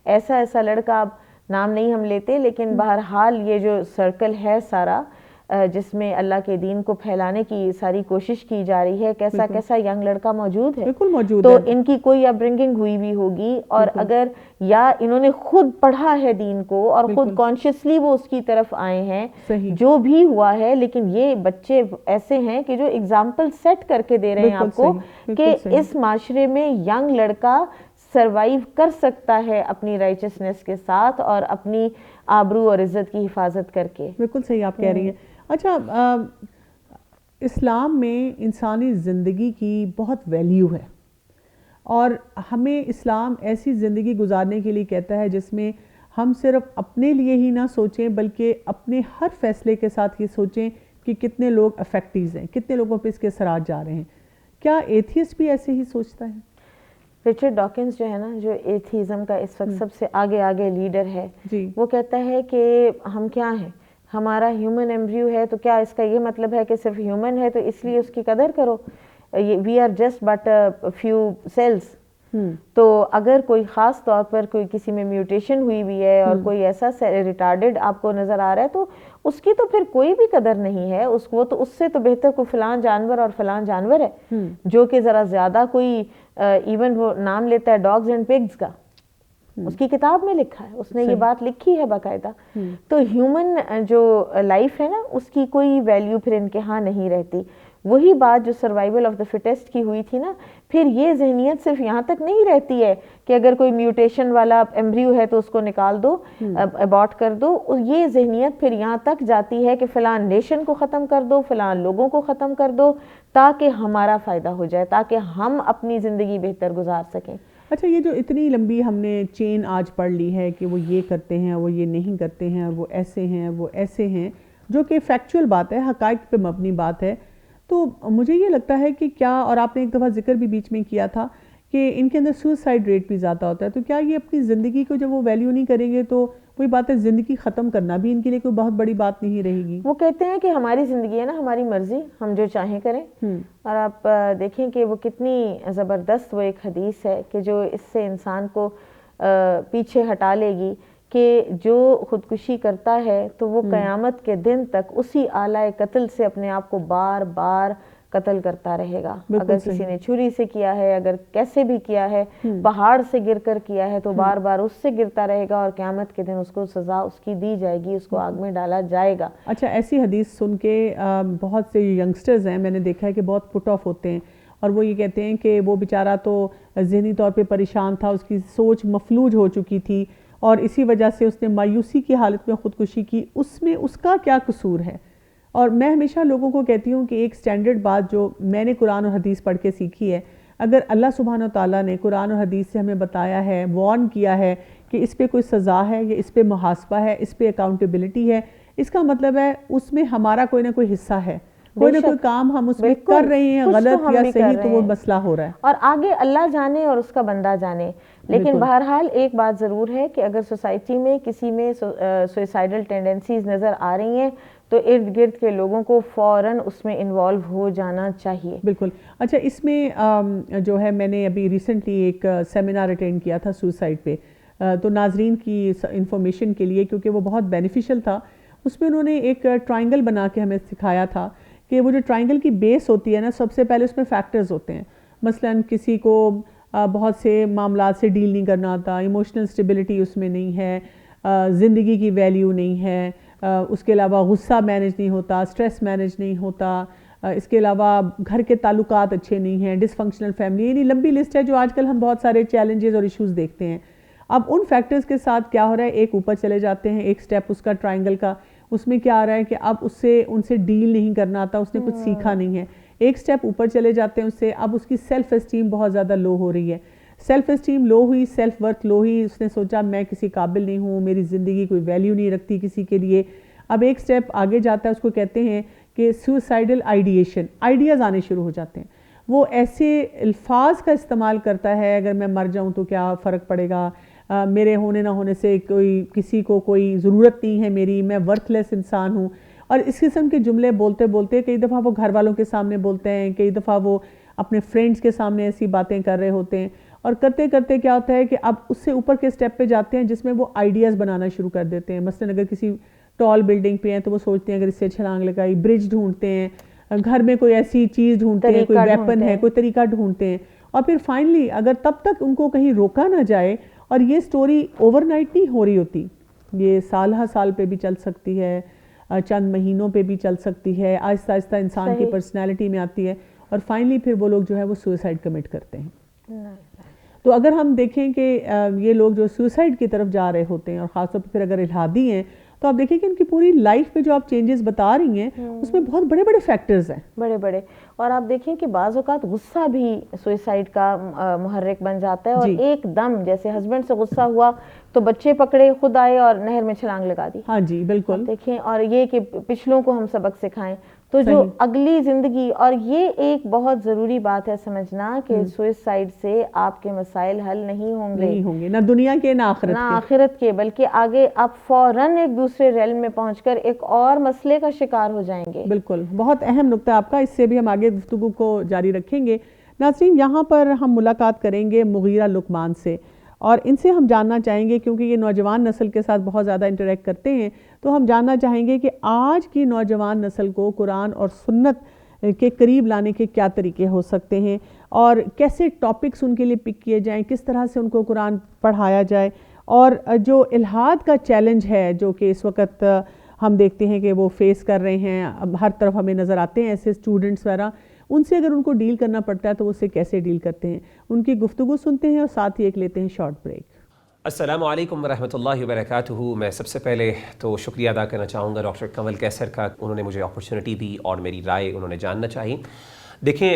ایسا لڑکا، اب نام نہیں ہم لیتے، لیکن بہرحال یہ جو سرکل ہے سارا، جس میں اللہ کے دین کو پھیلانے کی ساری کوشش کی جا رہی ہے، کیسا کیسا ینگ لڑکا موجود ہے، بالکل موجود تو ہے. ان کی کوئی اپبرنگنگ ہوئی بھی ہوگی، اور اگر یا انہوں نے خود پڑھا ہے دین کو اور خود کانشیسلی وہ اس کی طرف آئے ہیں، جو بھی ہوا ہے. لیکن یہ بچے ایسے ہیں کہ جو اگزامپل سیٹ کر کے دے رہے ہیں آپ کو کہ اس معاشرے میں ینگ لڑکا سروائیو کر سکتا ہے اپنی رائچسنس کے ساتھ اور اپنی آبرو اور عزت کی حفاظت کر کے. بالکل صحیح آپ کہہ رہی ہیں. اچھا، اسلام میں انسانی زندگی کی بہت ویلیو ہے، اور ہمیں اسلام ایسی زندگی گزارنے کے لیے کہتا ہے جس میں ہم صرف اپنے لیے ہی نہ سوچیں بلکہ اپنے ہر فیصلے کے ساتھ یہ سوچیں کہ کتنے لوگ افیکٹیز ہیں، کتنے لوگوں پہ اس کے اثرات جا رہے ہیں. کیا ایتھیسٹ بھی ایسے ہی سوچتا ہے؟ رچرڈ ڈاکنز جو ہے نا، جو ایتھیزم کا اس وقت سب سے آگے لیڈر ہے، وہ کہتا ہے کہ ہم کیا ہیں، ہمارا ہیومن ایمبریو ہے، تو کیا اس کا یہ مطلب ہے کہ صرف ہیومن ہے تو اس لیے اس کی قدر کرو؟ We are just but few cells. تو اگر کوئی خاص طور پر کوئی کسی میں میوٹیشن ہوئی بھی ہے اور کوئی ایسا ریٹارڈڈ آپ کو نظر آ رہا ہے، تو اس کی تو پھر کوئی بھی قدر نہیں ہے. وہ تو اس سے تو بہتر کوئی فلان جانور اور فلان جانور ہے جو کہ ذرا زیادہ کوئی ایون وہ نام لیتا ہے ڈاگز اینڈ پگز کا، اس کی کتاب میں لکھا ہے، اس نے یہ بات لکھی ہے باقاعدہ. تو ہیومن جو لائف ہے نا، اس کی کوئی ویلیو پھر ان کے ہاں نہیں رہتی. وہی بات جو سروائیول آف دا فٹیسٹ کی ہوئی تھی نا، پھر یہ ذہنیت صرف یہاں تک نہیں رہتی ہے کہ اگر کوئی میوٹیشن والا ایمبریو ہے تو اس کو نکال دو، ابارٹ کر دو. یہ ذہنیت پھر یہاں تک جاتی ہے کہ فلان نیشن کو ختم کر دو، فلان لوگوں کو ختم کر دو، تاکہ ہمارا فائدہ ہو جائے، تاکہ ہم اپنی زندگی بہتر گزار سکیں. اچھا، یہ جو اتنی لمبی ہم نے چین آج پڑھ لی ہے کہ وہ یہ کرتے ہیں، وہ یہ نہیں کرتے ہیں، اور وہ ایسے ہیں، وہ ایسے ہیں، جو کہ فیکچول بات ہے، حقائق پہ مبنی بات ہے. تو مجھے یہ لگتا ہے کہ کیا، اور آپ نے ایک دفعہ ذکر بھی بیچ میں کیا تھا کہ ان کے اندر سوسائڈ ریٹ بھی زیادہ ہوتا ہے. تو کیا یہ اپنی زندگی کو جب وہ ویلیو نہیں کریں گے تو وہی بات ہے، زندگی ختم کرنا بھی ان کے لیے کوئی بہت بڑی بات نہیں رہے گی؟ وہ کہتے ہیں کہ ہماری زندگی ہے نا، ہماری مرضی، ہم جو چاہیں کریں. اور آپ دیکھیں کہ وہ کتنی زبردست وہ ایک حدیث ہے کہ جو اس سے انسان کو پیچھے ہٹا لے گی کہ جو خودکشی کرتا ہے تو وہ قیامت کے دن تک اسی آلہ قتل سے اپنے آپ کو بار بار قتل کرتا رہے گا. اگر کسی نے چھری سے کیا ہے، اگر کیسے بھی کیا ہے، پہاڑ سے گر کر کیا ہے، تو بار بار اس سے گرتا رہے گا، اور قیامت کے دن اس کو سزا اس کی دی جائے گی، اس کو آگ میں ڈالا جائے گا. اچھا، ایسی حدیث سن کے بہت سے ینگسٹرز ہیں، میں نے دیکھا ہے کہ بہت پٹ آف ہوتے ہیں، اور وہ یہ کہتے ہیں کہ وہ بیچارہ تو ذہنی طور پہ پریشان تھا، اس کی سوچ مفلوج ہو چکی تھی، اور اسی وجہ سے اس نے مایوسی کی حالت میں خودکشی کی. اس میں اس کا کیا قصور ہے؟ اور میں ہمیشہ لوگوں کو کہتی ہوں کہ ایک سٹینڈرڈ بات جو میں نے قرآن اور حدیث پڑھ کے سیکھی ہے، اگر اللہ سبحانہ وتعالیٰ نے قرآن اور حدیث سے ہمیں بتایا ہے، وارن کیا ہے کہ اس پہ کوئی سزا ہے، یا اس پہ محاسبہ ہے، اس پہ اکاؤنٹیبلٹی ہے، اس کا مطلب ہے اس میں ہمارا کوئی نہ کوئی حصہ ہے، کوئی نہ کوئی کام ہم اس میں کر رہے ہیں، غلط یا صحیح، تو وہ مسئلہ ہو رہا ہے. اور آگے اللہ جانے اور اس کا بندہ جانے. لیکن بہرحال ایک بات ضرور ہے کہ اگر سوسائٹی میں کسی میں سوئسائڈل ٹینڈنسیز نظر آ رہی ہیں تو ارد گرد کے لوگوں کو فوراً اس میں انوالو ہو جانا چاہیے. بالکل. اچھا، اس میں جو ہے میں نے ابھی ریسنٹلی ایک سیمینار اٹینڈ کیا تھا سوسائڈ پہ، تو ناظرین کی انفارمیشن کے لیے، کیونکہ وہ بہت بینیفیشل تھا. اس میں انہوں نے ایک ٹرائنگل بنا کے ہمیں سکھایا تھا کہ وہ جو ٹرائنگل کی بیس ہوتی ہے نا، سب سے پہلے اس میں فیکٹرز ہوتے ہیں. مثلاً کسی کو بہت سے معاملات سے ڈیل نہیں کرنا آتا، ایموشنل اسٹیبلٹی اس میں نہیں ہے، زندگی کی ویلیو نہیں ہے، اس کے علاوہ غصہ مینیج نہیں ہوتا، سٹریس مینیج نہیں ہوتا، اس کے علاوہ گھر کے تعلقات اچھے نہیں ہیں، ڈس فنکشنل فیملی، یعنی لمبی لسٹ ہے جو آج کل ہم بہت سارے چیلنجز اور ایشوز دیکھتے ہیں. اب ان فیکٹرز کے ساتھ کیا ہو رہا ہے، ایک اوپر چلے جاتے ہیں، ایک سٹیپ اس کا ٹرائنگل کا، اس میں کیا آ رہا ہے کہ اب ان سے ڈیل نہیں کرنا آتا، اس نے کچھ سیکھا نہیں ہے. ایک سٹیپ اوپر چلے جاتے ہیں اس سے، اب اس کی سیلف اسٹیم بہت زیادہ لو ہو رہی ہے. سیلف اسٹیم لو ہوئی، سیلف ورتھ لو ہوئی، اس نے سوچا میں کسی قابل نہیں ہوں، میری زندگی کوئی ویلیو نہیں رکھتی کسی کے لیے. اب ایک سٹیپ آگے جاتا ہے، اس کو کہتے ہیں کہ سوسائڈل آئیڈیشن، آئیڈیاز آنے شروع ہو جاتے ہیں. وہ ایسے الفاظ کا استعمال کرتا ہے، اگر میں مر جاؤں تو کیا فرق پڑے گا، میرے ہونے نہ ہونے سے کسی کو کوئی ضرورت نہیں ہے میری، میں ورتھ لیس انسان ہوں. اور اس قسم کے جملے بولتے بولتے کئی دفعہ وہ گھر والوں کے سامنے بولتے ہیں، کئی دفعہ وہ اپنے فرینڈز کے سامنے ایسی باتیں کر رہے ہوتے ہیں. اور کرتے کرتے کیا ہوتا ہے کہ اب اس سے اوپر کے سٹیپ پہ جاتے ہیں جس میں وہ آئیڈیاز بنانا شروع کر دیتے ہیں. مثلاً اگر کسی ٹال بلڈنگ پہ ہیں تو وہ سوچتے ہیں اگر اس سے چھلانگ لگائی, برج ڈھونڈتے ہیں, گھر میں کوئی ایسی چیز ڈھونڈتے ہیں, کوئی ویپن ہے, کوئی طریقہ ڈھونڈتے ہیں, اور پھر فائنلی اگر تب تک ان کو کہیں روکا نہ جائے, اور یہ سٹوری اوور نائٹ نہیں ہو رہی ہوتی, یہ سال ہا سال پہ بھی چل سکتی ہے, چند مہینوں پہ بھی چل سکتی ہے, آہستہ آہستہ انسان کی پرسنالٹی میں آتی ہے, اور فائنلی پھر وہ لوگ جو ہے وہ سوئسائڈ کمٹ کرتے ہیں. تو اگر ہم دیکھیں کہ یہ لوگ جو سوئسائڈ کی طرف جا رہے ہوتے ہیں, اور خاص طور پہ پھر اگر الحادی ہیں, تو آپ دیکھیں کہ ان کی پوری لائف میں جو آپ چینجز بتا رہی ہیں اس میں بہت بڑے بڑے فیکٹرز ہیں, بڑے بڑے. اور آپ دیکھیں کہ بعض اوقات غصہ بھی سوئسائڈ کا محرک بن جاتا ہے, اور ایک دم جیسے ہسبینڈ سے غصہ ہوا تو بچے پکڑے, خود آئے اور نہر میں چھلانگ لگا دی. ہاں جی بالکل. دیکھیں, اور یہ کہ پچھلوں کو ہم سبق سکھائیں, تو جو اگلی زندگی, اور یہ ایک بہت ضروری بات ہے سمجھنا کہ سوئسائڈ سے آپ کے مسائل حل نہیں ہوں گے, نہ دنیا کے نہ آخرت کے, بلکہ آگے آپ فوراً ایک دوسرے ریلم میں پہنچ کر ایک اور مسئلے کا شکار ہو جائیں گے. بالکل, بہت اہم نقطہ آپ کا, اس سے بھی ہم آگے گفتگو کو جاری رکھیں گے. ناظرین, یہاں پر ہم ملاقات کریں گے مغیرہ لقمان سے, اور ان سے ہم جاننا چاہیں گے, کیونکہ یہ نوجوان نسل کے ساتھ بہت زیادہ انٹریکٹ کرتے ہیں, تو ہم جاننا چاہیں گے کہ آج کی نوجوان نسل کو قرآن اور سنت کے قریب لانے کے کیا طریقے ہو سکتے ہیں, اور کیسے ٹاپکس ان کے لیے پک کیے جائیں, کس طرح سے ان کو قرآن پڑھایا جائے, اور جو الحاد کا چیلنج ہے جو کہ اس وقت ہم دیکھتے ہیں کہ وہ فیس کر رہے ہیں, اب ہر طرف ہمیں نظر آتے ہیں ایسے اسٹوڈنٹس وغیرہ, ان سے اگر ان کو ڈیل کرنا پڑتا ہے تو وہ اسے کیسے ڈیل کرتے ہیں, ان کی گفتگو سنتے ہیں, اور ساتھ ہی ایک لیتے ہیں شارٹ بریک. السلام علیکم ورحمۃ اللہ وبرکاتہ. میں سب سے پہلے تو شکریہ ادا کرنا چاہوں گا ڈاکٹر کنول کیسر کا, انہوں نے مجھے اپرچونٹی دی اور میری رائے انہوں نے جاننا چاہی. دیکھیں,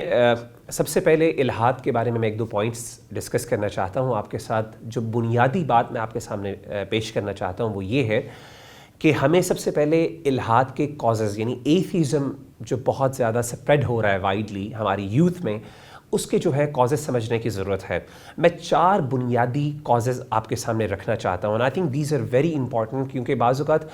سب سے پہلے الحاد کے بارے میں ایک دو پوائنٹس ڈسکس کرنا چاہتا ہوں آپ کے ساتھ. جو بنیادی بات میں آپ کے سامنے پیش کرنا چاہتا ہوں وہ یہ ہے کہ ہمیں سب سے پہلے الحاد کے کازز, یعنی ایتھیزم جو بہت زیادہ سپریڈ ہو رہا ہے وائڈلی ہماری یوتھ میں, اس کے جو ہے کازز سمجھنے کی ضرورت ہے. میں 4 بنیادی کازز آپ کے سامنے رکھنا چاہتا ہوں, and I think these are very important, کیونکہ بعض اوقات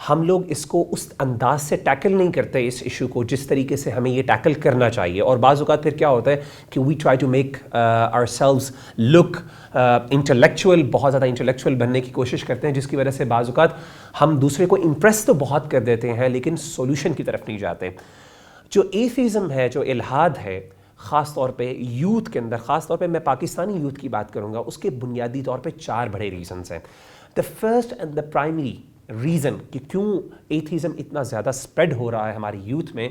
ہم لوگ اس کو اس انداز سے ٹیکل نہیں کرتے اس ایشو کو جس طریقے سے ہمیں یہ ٹیکل کرنا چاہیے, اور بعض اوقات پھر کیا ہوتا ہے کہ we try to make ourselves look intellectual, بہت زیادہ انٹلیکچوئل بننے کی کوشش کرتے ہیں, جس کی وجہ سے بعض اوقات ہم دوسرے کو امپریس تو بہت کر دیتے ہیں لیکن سولوشن کی طرف نہیں جاتے. جو ایتھیزم ہے, جو الحاد ہے, خاص طور پہ یوتھ کے اندر, خاص طور پہ میں پاکستانی یوتھ کی بات کروں گا, اس کے بنیادی طور پہ 4 بڑے ریزنز ہیں. The first and the primary reason کہ کیوں ایتھیزم اتنا زیادہ سپریڈ ہو رہا ہے ہماری یوتھ میں,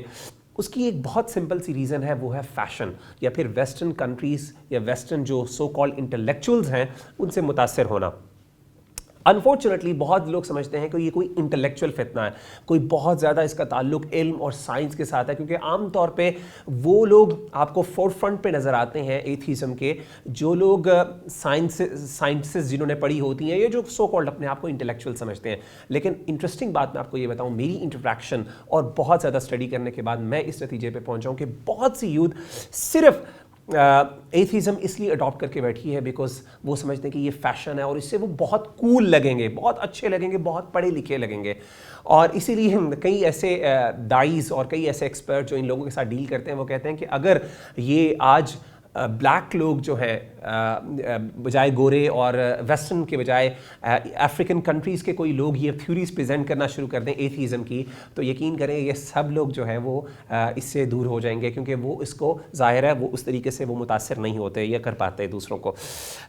اس کی ایک بہت سمپل سی ریزن ہے, وہ ہے فیشن, یا پھر ویسٹرن کنٹریز یا ویسٹرن جو سو کالڈ انٹلیکچوئلز ہیں ان سے متاثر ہونا. انفارچونیٹلی بہت لوگ سمجھتے ہیں کہ یہ کوئی انٹلیکچوئل فتنہ ہے, کوئی بہت زیادہ اس کا تعلق علم اور سائنس کے ساتھ ہے, کیونکہ عام طور پہ وہ لوگ آپ کو فور فرنٹ پہ نظر آتے ہیں ایتھیزم کے, جو لوگ سائنسز جنہوں نے پڑھی ہوتی ہیں, یہ جو سو کالڈ اپنے آپ کو انٹلیکچوئل سمجھتے ہیں. لیکن انٹرسٹنگ بات میں آپ کو یہ بتاؤں, میری انٹریکشن اور بہت زیادہ اسٹڈی کرنے کے بعد میں اس نتیجے پہ پہنچا ہوں کہ بہت سی یوتھ صرف ایتھیزم اس لیے اڈاپٹ کر کے بیٹھی ہے بیکاز وہ سمجھتے ہیں کہ یہ فیشن ہے اور اس سے وہ بہت کول لگیں گے, بہت اچھے لگیں گے, بہت پڑھے لکھے لگیں گے. اور اسی لیے کئی ایسے دائز اور کئی ایسے ایکسپرٹ جو ان لوگوں کے ساتھ ڈیل کرتے ہیں وہ کہتے ہیں کہ اگر یہ آج بلیک لوگ جو ہیں بجائے گورے اور ویسٹرن کے بجائے افریقن کنٹریز کے کوئی لوگ یہ تھیوریز پریزنٹ کرنا شروع کر دیں ایتھیزم کی, تو یقین کریں یہ سب لوگ جو ہیں وہ اس سے دور ہو جائیں گے, کیونکہ وہ اس کو ظاہر ہے وہ اس طریقے سے وہ متاثر نہیں ہوتے یا کر پاتے دوسروں کو.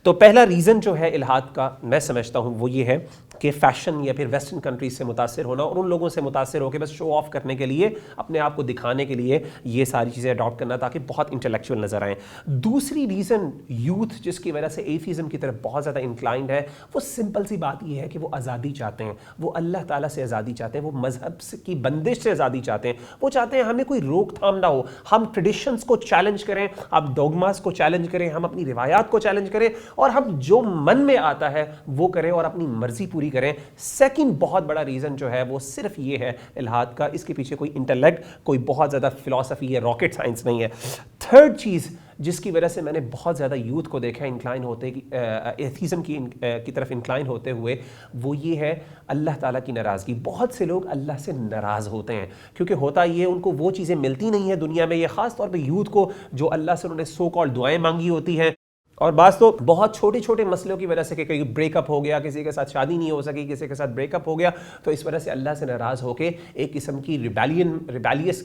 تو پہلا ریزن جو ہے الحاد کا میں سمجھتا ہوں وہ یہ ہے کہ فیشن یا پھر ویسٹرن کنٹریز سے متاثر ہونا, اور ان لوگوں سے متاثر ہو کے بس شو آف کرنے کے لیے, اپنے آپ کو دکھانے کے لیے یہ ساری چیزیں اڈاپٹ کرنا تاکہ بہت انٹلیکچوئل نظر آئیں. دوسری ریزن یوتھ جس کی وجہ سے ایتھیزم کی طرف بہت زیادہ انکلائنڈ ہے, وہ سمپل سی بات یہ ہے کہ وہ آزادی چاہتے ہیں, وہ اللہ تعالیٰ سے آزادی چاہتے ہیں, وہ مذہب کی بندش سے آزادی چاہتے ہیں, وہ چاہتے ہیں ہمیں کوئی روک تھام نہ ہو, ہم ٹریڈیشنز کو چیلنج کریں, آپ ڈوگماز کو چیلنج کریں, ہم اپنی روایات کو چیلنج کریں, اور ہم جو من میں آتا ہے وہ کریں اور اپنی مرضی پوری کریں. سیکنڈ بہت بڑا ریزن جو ہے وہ صرف یہ ہے الحاد کا, اس کے پیچھے کوئی انٹلیکٹ, کوئی بہت زیادہ فلسفی یا راکٹ سائنس نہیں ہے. تھرڈ چیز جس کی وجہ سے میں نے بہت زیادہ یوتھ کو دیکھا انکلائن ہوتے ایتھیزم کی طرف انکلائن ہوتے ہوئے, وہ یہ ہے اللہ تعالیٰ کی ناراضگی. بہت سے لوگ اللہ سے ناراض ہوتے ہیں کیونکہ ہوتا یہ ان کو وہ چیزیں ملتی نہیں ہیں دنیا میں, یہ خاص طور پہ یوتھ کو جو اللہ سے انہوں نے سو کال دعائیں مانگی ہوتی ہیں, اور بعض تو بہت چھوٹے چھوٹے مسئلوں کی وجہ سے کہ کہیں بریک اپ ہو گیا, کسی کے ساتھ شادی نہیں ہو سکی, کسی کے ساتھ بریک اپ ہو گیا, تو اس وجہ سے اللہ سے ناراض ہو کے ایک قسم کی ریبیلیس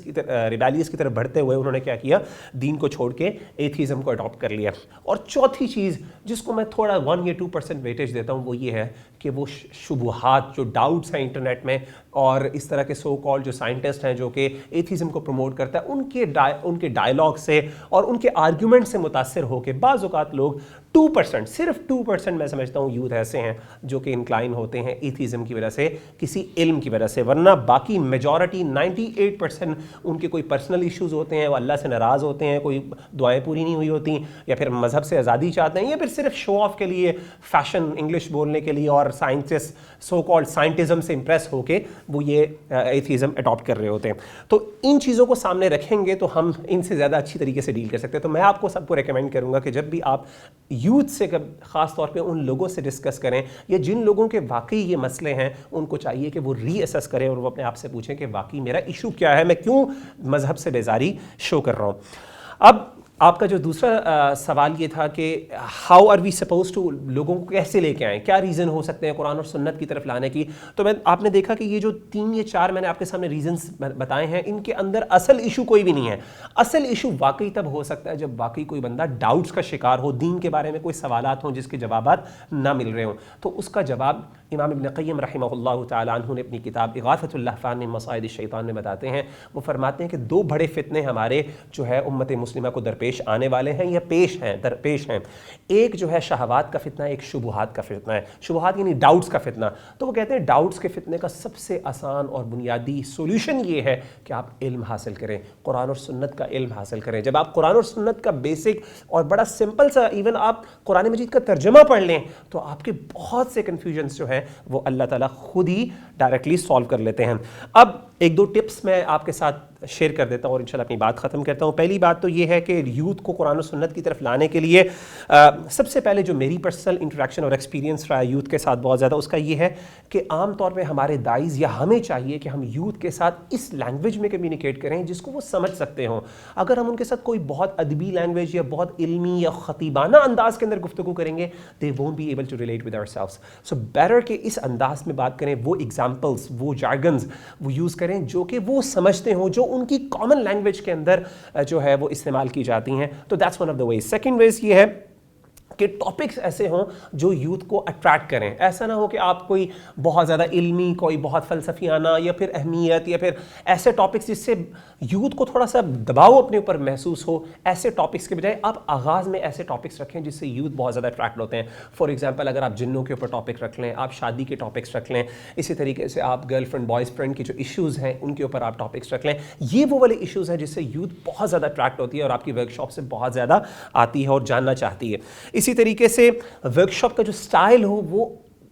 کی طرف بڑھتے ہوئے انہوں نے کیا کیا, دین کو چھوڑ کے ایتھیزم کو اڈاپٹ کر لیا. اور چوتھی چیز جس کو میں تھوڑا 1 یا 2% ویٹیج دیتا ہوں وہ یہ ہے کہ وہ شبہات, جو ڈاؤٹس ہیں انٹرنیٹ میں, اور اس طرح کے سو کال جو سائنٹسٹ ہیں جو کہ ایتھیزم کو پروموٹ کرتا ہے, ان کے ڈائلاگ سے اور ان کے آرگیومنٹ سے متاثر ہو کے بعض اوقات لوگ 2%, صرف 2% میں سمجھتا ہوں یوتھ ایسے ہیں جو کہ انکلائن ہوتے ہیں ایتھیزم کی وجہ سے, کسی علم کی وجہ سے, ورنہ باقی میجورٹی 98% ان کے کوئی پرسنل ایشوز ہوتے ہیں, وہ اللہ سے ناراض ہوتے ہیں, کوئی دعائیں پوری نہیں ہوئی ہوتی, یا پھر مذہب سے آزادی چاہتے ہیں, یا پھر صرف شو آف کے لیے, فیشن, انگلش بولنے کے لیے اور سائنٹسٹ سو کالڈ سائنٹزم سے امپریس ہو کے وہ یہ ایتھیزم اڈاپٹ کر رہے ہوتے ہیں. تو ان چیزوں کو سامنے رکھیں گے تو ہم ان سے زیادہ اچھی طریقے سے ڈیل کر سکتے ہیں. تو میں آپ کو سب کو ریکمینڈ کروں گا کہ جب بھی آپ یوتھ سے خاص طور پہ ان لوگوں سے ڈسکس کریں, یا جن لوگوں کے واقعی یہ مسئلے ہیں, ان کو چاہیے کہ وہ ری اسیس کریں اور وہ اپنے آپ سے پوچھیں کہ واقعی میرا ایشو کیا ہے, میں کیوں مذہب سے بیزاری شو کر رہا ہوں. اب آپ کا جو دوسرا سوال یہ تھا کہ how are we supposed to, لوگوں کو کیسے لے کے آئیں, کیا ریزن ہو سکتے ہیں قرآن اور سنت کی طرف لانے کی. تو آپ نے دیکھا کہ یہ جو 3 یا 4 میں نے آپ کے سامنے ریزنز بتائے ہیں, ان کے اندر اصل ایشو کوئی بھی نہیں ہے. اصل ایشو واقعی تب ہو سکتا ہے جب واقعی کوئی بندہ ڈاؤٹس کا شکار ہو, دین کے بارے میں کوئی سوالات ہوں جس کے جوابات نہ مل رہے ہوں. تو اس کا جواب امام ابن قیم رحمہ اللہ تعالیٰ عنہ نے اپنی کتاب اغاثۃ اللہفان من مصائد الشیطان میں بتاتے ہیں. وہ فرماتے ہیں کہ 2 بڑے فتنے ہمارے جو ہے امت مسلمہ کو درپیش آنے والے ہیں, یا درپیش ہیں. ایک جو ہے شہوات کا فتنہ, ایک شبہات کا فتنہ ہے. شبہات یعنی ڈاؤٹس کا فتنہ. تو وہ کہتے ہیں ڈاؤٹس کے فتنے کا سب سے آسان اور بنیادی سولوشن یہ ہے کہ آپ علم حاصل کریں, قرآن اور سنت کا علم حاصل کریں. جب آپ قرآن اور سنت کا بیسک اور بڑا سمپل سا, ایون آپ قرآن مجید کا ترجمہ پڑھ لیں, تو آپ کے بہت سے کنفیوژنس جو ہیں وہ اللہ تعالیٰ خود ہی ڈائریکٹلی سالو کر لیتے ہیں. اب 1-2 ٹپس میں آپ کے ساتھ شیئر کر دیتا ہوں اور انشاءاللہ اپنی بات ختم کرتا ہوں. پہلی بات تو یہ ہے کہ یوتھ کو قرآن و سنت کی طرف لانے کے لیے سب سے پہلے جو میری پرسنل انٹریکشن اور ایکسپیرینس رہا ہے یوتھ کے ساتھ بہت زیادہ, اس کا یہ ہے کہ عام طور پہ ہمارے دائز یا ہمیں چاہیے کہ ہم یوتھ کے ساتھ اس لینگویج میں کمیونیکیٹ کریں جس کو وہ سمجھ سکتے ہوں. اگر ہم ان کے ساتھ کوئی بہت ادبی لینگویج یا بہت علمی یا خطیبانہ انداز کے اندر گفتگو کریں گے, they won't be able to relate with ourselves. So better کہ اس انداز میں بات کریں, وہ ایگزامپلس, وہ جارگنز وہ یوز کریں جو کہ وہ سمجھتے ہوں, جو ان کی کامن لینگویج کے اندر جو ہے وہ استعمال کی جاتی ہیں. تو that's one of the ways. Second ways یہ ہے کہ ٹاپکس ایسے ہوں جو یوتھ کو اٹریکٹ کریں. ایسا نہ ہو کہ آپ کوئی بہت زیادہ علمی, کوئی بہت فلسفیانہ, یا پھر اہمیت, یا پھر ایسے ٹاپکس جس سے یوتھ کو تھوڑا سا دباؤ اپنے اوپر محسوس ہو. ایسے ٹاپکس کے بجائے آپ آغاز میں ایسے ٹاپکس رکھیں جس سے یوتھ بہت زیادہ اٹریکٹ ہوتے ہیں. فار ایگزامپل اگر آپ جنوں کے اوپر ٹاپک رکھ لیں, آپ شادی کے ٹاپکس رکھ لیں, اسی طریقے سے آپ گرل فرینڈ بوائز فرینڈ کے جو ایشوز ہیں ان کے اوپر آپ ٹاپکس رکھ لیں. یہ وہ والے ایشوز ہیں جس سے یوتھ بہت زیادہ اٹریکٹ ہوتی ہے اور آپ کی ورک شاپ سے بہت زیادہ آتی ہے اور جاننا چاہتی ہے. اسی طریقے سے ورک شاپ کا جو سٹائل ہو وہ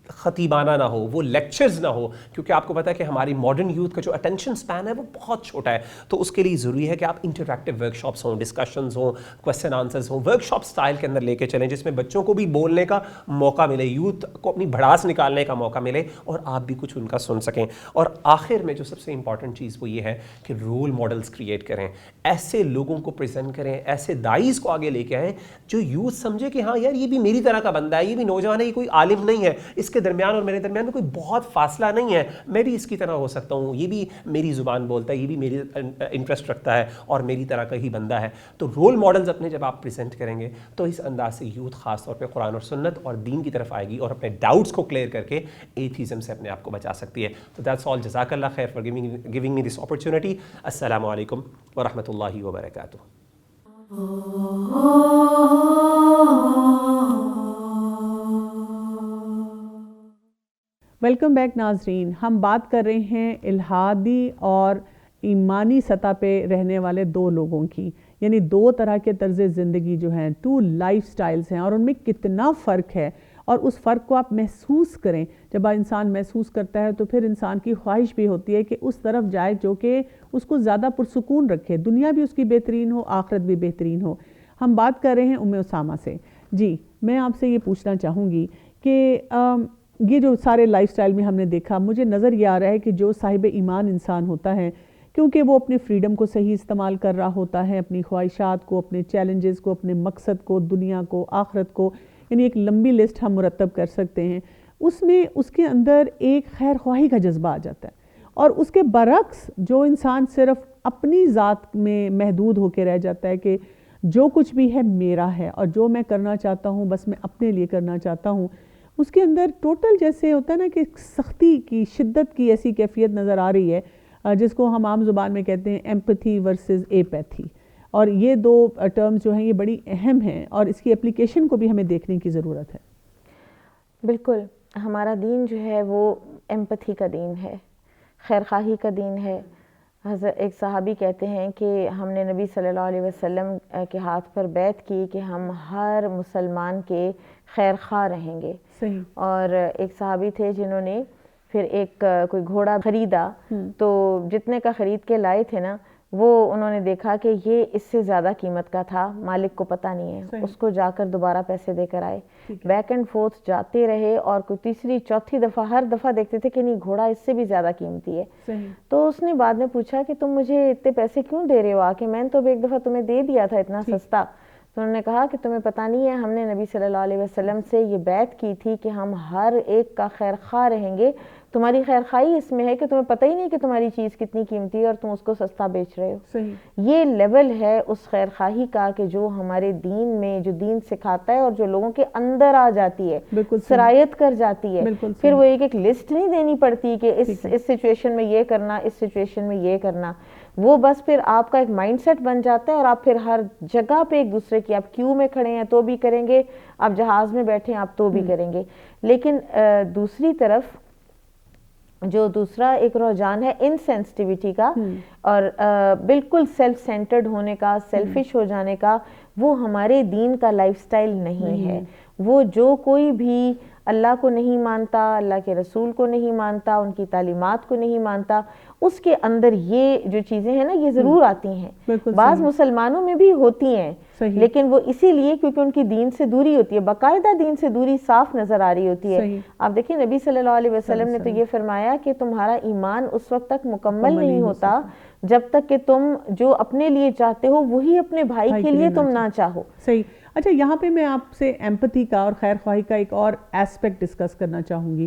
خطیبانہ نہ ہو, وہ لیکچرز نہ ہو, کیونکہ آپ کو پتا ہے کہ ہماری ماڈرن یوتھ کا جو اٹینشن سپین ہے وہ بہت چھوٹا ہے. تو اس کے لیے ضروری ہے کہ آپ انٹریکٹیو ورک شاپس ہوں, ڈسکشنز ہوں, کوسچن آنسرز ہوں, ورک شاپ سٹائل کے اندر لے کے چلیں جس میں بچوں کو بھی بولنے کا موقع ملے, یوتھ کو اپنی بھڑاس نکالنے کا موقع ملے, اور آپ بھی کچھ ان کا سن سکیں. اور آخر میں جو سب سے امپورٹنٹ چیز وہ یہ ہے کہ رول ماڈلز کریٹ کریں, ایسے لوگوں کو پریزنٹ کریں, ایسے داعیز کو آگے لے کے آئیں جو یوتھ سمجھے کہ ہاں یار یہ بھی میری طرح کا بندہ ہے, یہ بھی نوجوان ہے, یہ کوئی عالم نہیں ہے, اس کے درمیان اور میرے درمیان میں کوئی بہت فاصلہ نہیں ہے, میں بھی اس کی طرح ہو سکتا ہوں, یہ بھی میری زبان بولتا ہے, یہ بھی میری انٹرسٹ رکھتا ہے اور میری طرح کا ہی بندہ ہے. تو رول ماڈلز اپنے جب آپ پریزنٹ کریں گے تو اس انداز سے یوتھ خاص طور پہ قرآن اور سنت اور دین کی طرف آئے گی اور اپنے ڈاؤٹس کو کلیئر کر کے ایتھیزم سے اپنے آپ کو بچا سکتی ہے. تو دیٹس آل. جزاک اللہ خیر for giving me this opportunity. السلام علیکم ورحمۃ اللہ وبرکاتہ. ویلکم بیک ناظرین. ہم بات کر رہے ہیں الہادی اور ایمانی سطح پہ رہنے والے 2 لوگوں کی, یعنی 2 طرح کے طرز زندگی جو ہیں, 2 لائف سٹائلز ہیں, اور ان میں کتنا فرق ہے. اور اس فرق کو آپ محسوس کریں. جب انسان محسوس کرتا ہے تو پھر انسان کی خواہش بھی ہوتی ہے کہ اس طرف جائے جو کہ اس کو زیادہ پرسکون رکھے, دنیا بھی اس کی بہترین ہو, آخرت بھی بہترین ہو. ہم بات کر رہے ہیں ام اسامہ سے. جی میں آپ سے یہ پوچھنا چاہوں گی کہ یہ جو سارے لائف سٹائل میں ہم نے دیکھا, مجھے نظر یہ آ رہا ہے کہ جو صاحب ایمان انسان ہوتا ہے کیونکہ وہ اپنے فریڈم کو صحیح استعمال کر رہا ہوتا ہے، اپنی خواہشات کو، اپنے چیلنجز کو، اپنے مقصد کو، دنیا کو، آخرت کو، یعنی ایک لمبی لسٹ ہم مرتب کر سکتے ہیں. اس میں اس کے اندر ایک خیر خواہی کا جذبہ آ جاتا ہے. اور اس کے برعکس جو انسان صرف اپنی ذات میں محدود ہو کے رہ جاتا ہے کہ جو کچھ بھی ہے میرا ہے اور جو میں کرنا چاہتا ہوں بس میں اپنے لیے کرنا چاہتا ہوں، اس کے اندر ٹوٹل جیسے ہوتا ہے نا کہ سختی کی، شدت کی ایسی کیفیت نظر آ رہی ہے جس کو ہم عام زبان میں کہتے ہیں ایمپتھی ورسز ایپیتھی. اور یہ دو ٹرمز جو ہیں یہ بڑی اہم ہیں اور اس کی اپلیکیشن کو بھی ہمیں دیکھنے کی ضرورت ہے. بالکل، ہمارا دین جو ہے وہ ایمپتھی کا دین ہے، خیر خواہی کا دین ہے. حضرت ایک صحابی کہتے ہیں کہ ہم نے نبی صلی اللہ علیہ وسلم کے ہاتھ پر بیعت کی کہ ہم ہر مسلمان کے خیر خواہ رہیں گے. صحیح. اور ایک صحابی تھے جنہوں نے پھر ایک کوئی گھوڑا خریدا، تو جتنے کا خرید کے لائے تھے نا، وہ انہوں نے دیکھا کہ یہ اس سے زیادہ قیمت کا تھا، مالک کو پتہ نہیں ہے. اس کو جا کر دوبارہ پیسے دے کر آئے. بیک اینڈ فورتھ جاتے رہے اور کوئی تیسری چوتھی دفعہ ہر دفعہ دیکھتے تھے کہ نہیں، گھوڑا اس سے بھی زیادہ قیمتی ہے. تو اس نے بعد میں پوچھا کہ تم مجھے اتنے پیسے کیوں دے رہے ہو آ کے، میں نے تو ایک دفعہ تمہیں دے دیا تھا اتنا سستا. تو انہوں نے کہا کہ تمہیں پتہ نہیں ہے، ہم نے نبی صلی اللہ علیہ وسلم سے یہ بیعت کی تھی کہ ہم ہر ایک کا خیر خواہ رہیں گے. تمہاری خیر خواہی اس میں ہے کہ تمہیں پتہ ہی نہیں کہ تمہاری چیز کتنی قیمتی ہے اور تم اس کو سستا بیچ رہے ہو. یہ لیول ہے اس خیر خواہی کا کہ جو ہمارے دین میں، جو دین سکھاتا ہے اور جو لوگوں کے اندر آ جاتی ہے، سرایت کر جاتی ہے. پھر وہ ایک لسٹ نہیں دینی پڑتی کہ اس سچویشن میں یہ کرنا، اس سچویشن میں یہ کرنا. وہ بس پھر آپ کا ایک مائنڈ سیٹ بن جاتا ہے اور آپ پھر ہر جگہ پہ ایک دوسرے کی، آپ کیو میں کھڑے ہیں تو بھی کریں گے، آپ جہاز میں بیٹھے ہیں آپ تو بھی کریں گے. لیکن دوسری طرف جو دوسرا ایک رجحان ہے انسینسٹیویٹی کا اور بالکل سیلف سینٹرڈ ہونے کا، سیلفش ہو جانے کا، وہ ہمارے دین کا لائف سٹائل نہیں ہے. وہ جو کوئی بھی اللہ کو نہیں مانتا، اللہ کے رسول کو نہیں مانتا، ان کی تعلیمات کو نہیں مانتا، اس کے اندر یہ جو چیزیں ہیں نا یہ ضرور آتی ہیں. بعض مسلمانوں میں بھی ہوتی ہیں، لیکن وہ اسی لیے کیونکہ ان کی دین سے دوری ہوتی ہے، باقاعدہ دین سے دوری صاف نظر آ رہی ہوتی ہے. آپ دیکھیں نبی صلی اللہ علیہ وسلم نے تو یہ فرمایا کہ تمہارا ایمان اس وقت تک مکمل نہیں ہوتا جب تک کہ تم جو اپنے لیے چاہتے ہو وہی اپنے بھائی کے لیے تم نہ چاہو. صحیح. اچھا، یہاں پہ میں آپ سے ایمپتھی کا اور خیر خواہی کا ایک اور ایسپیکٹ ڈسکس کرنا چاہوں گی.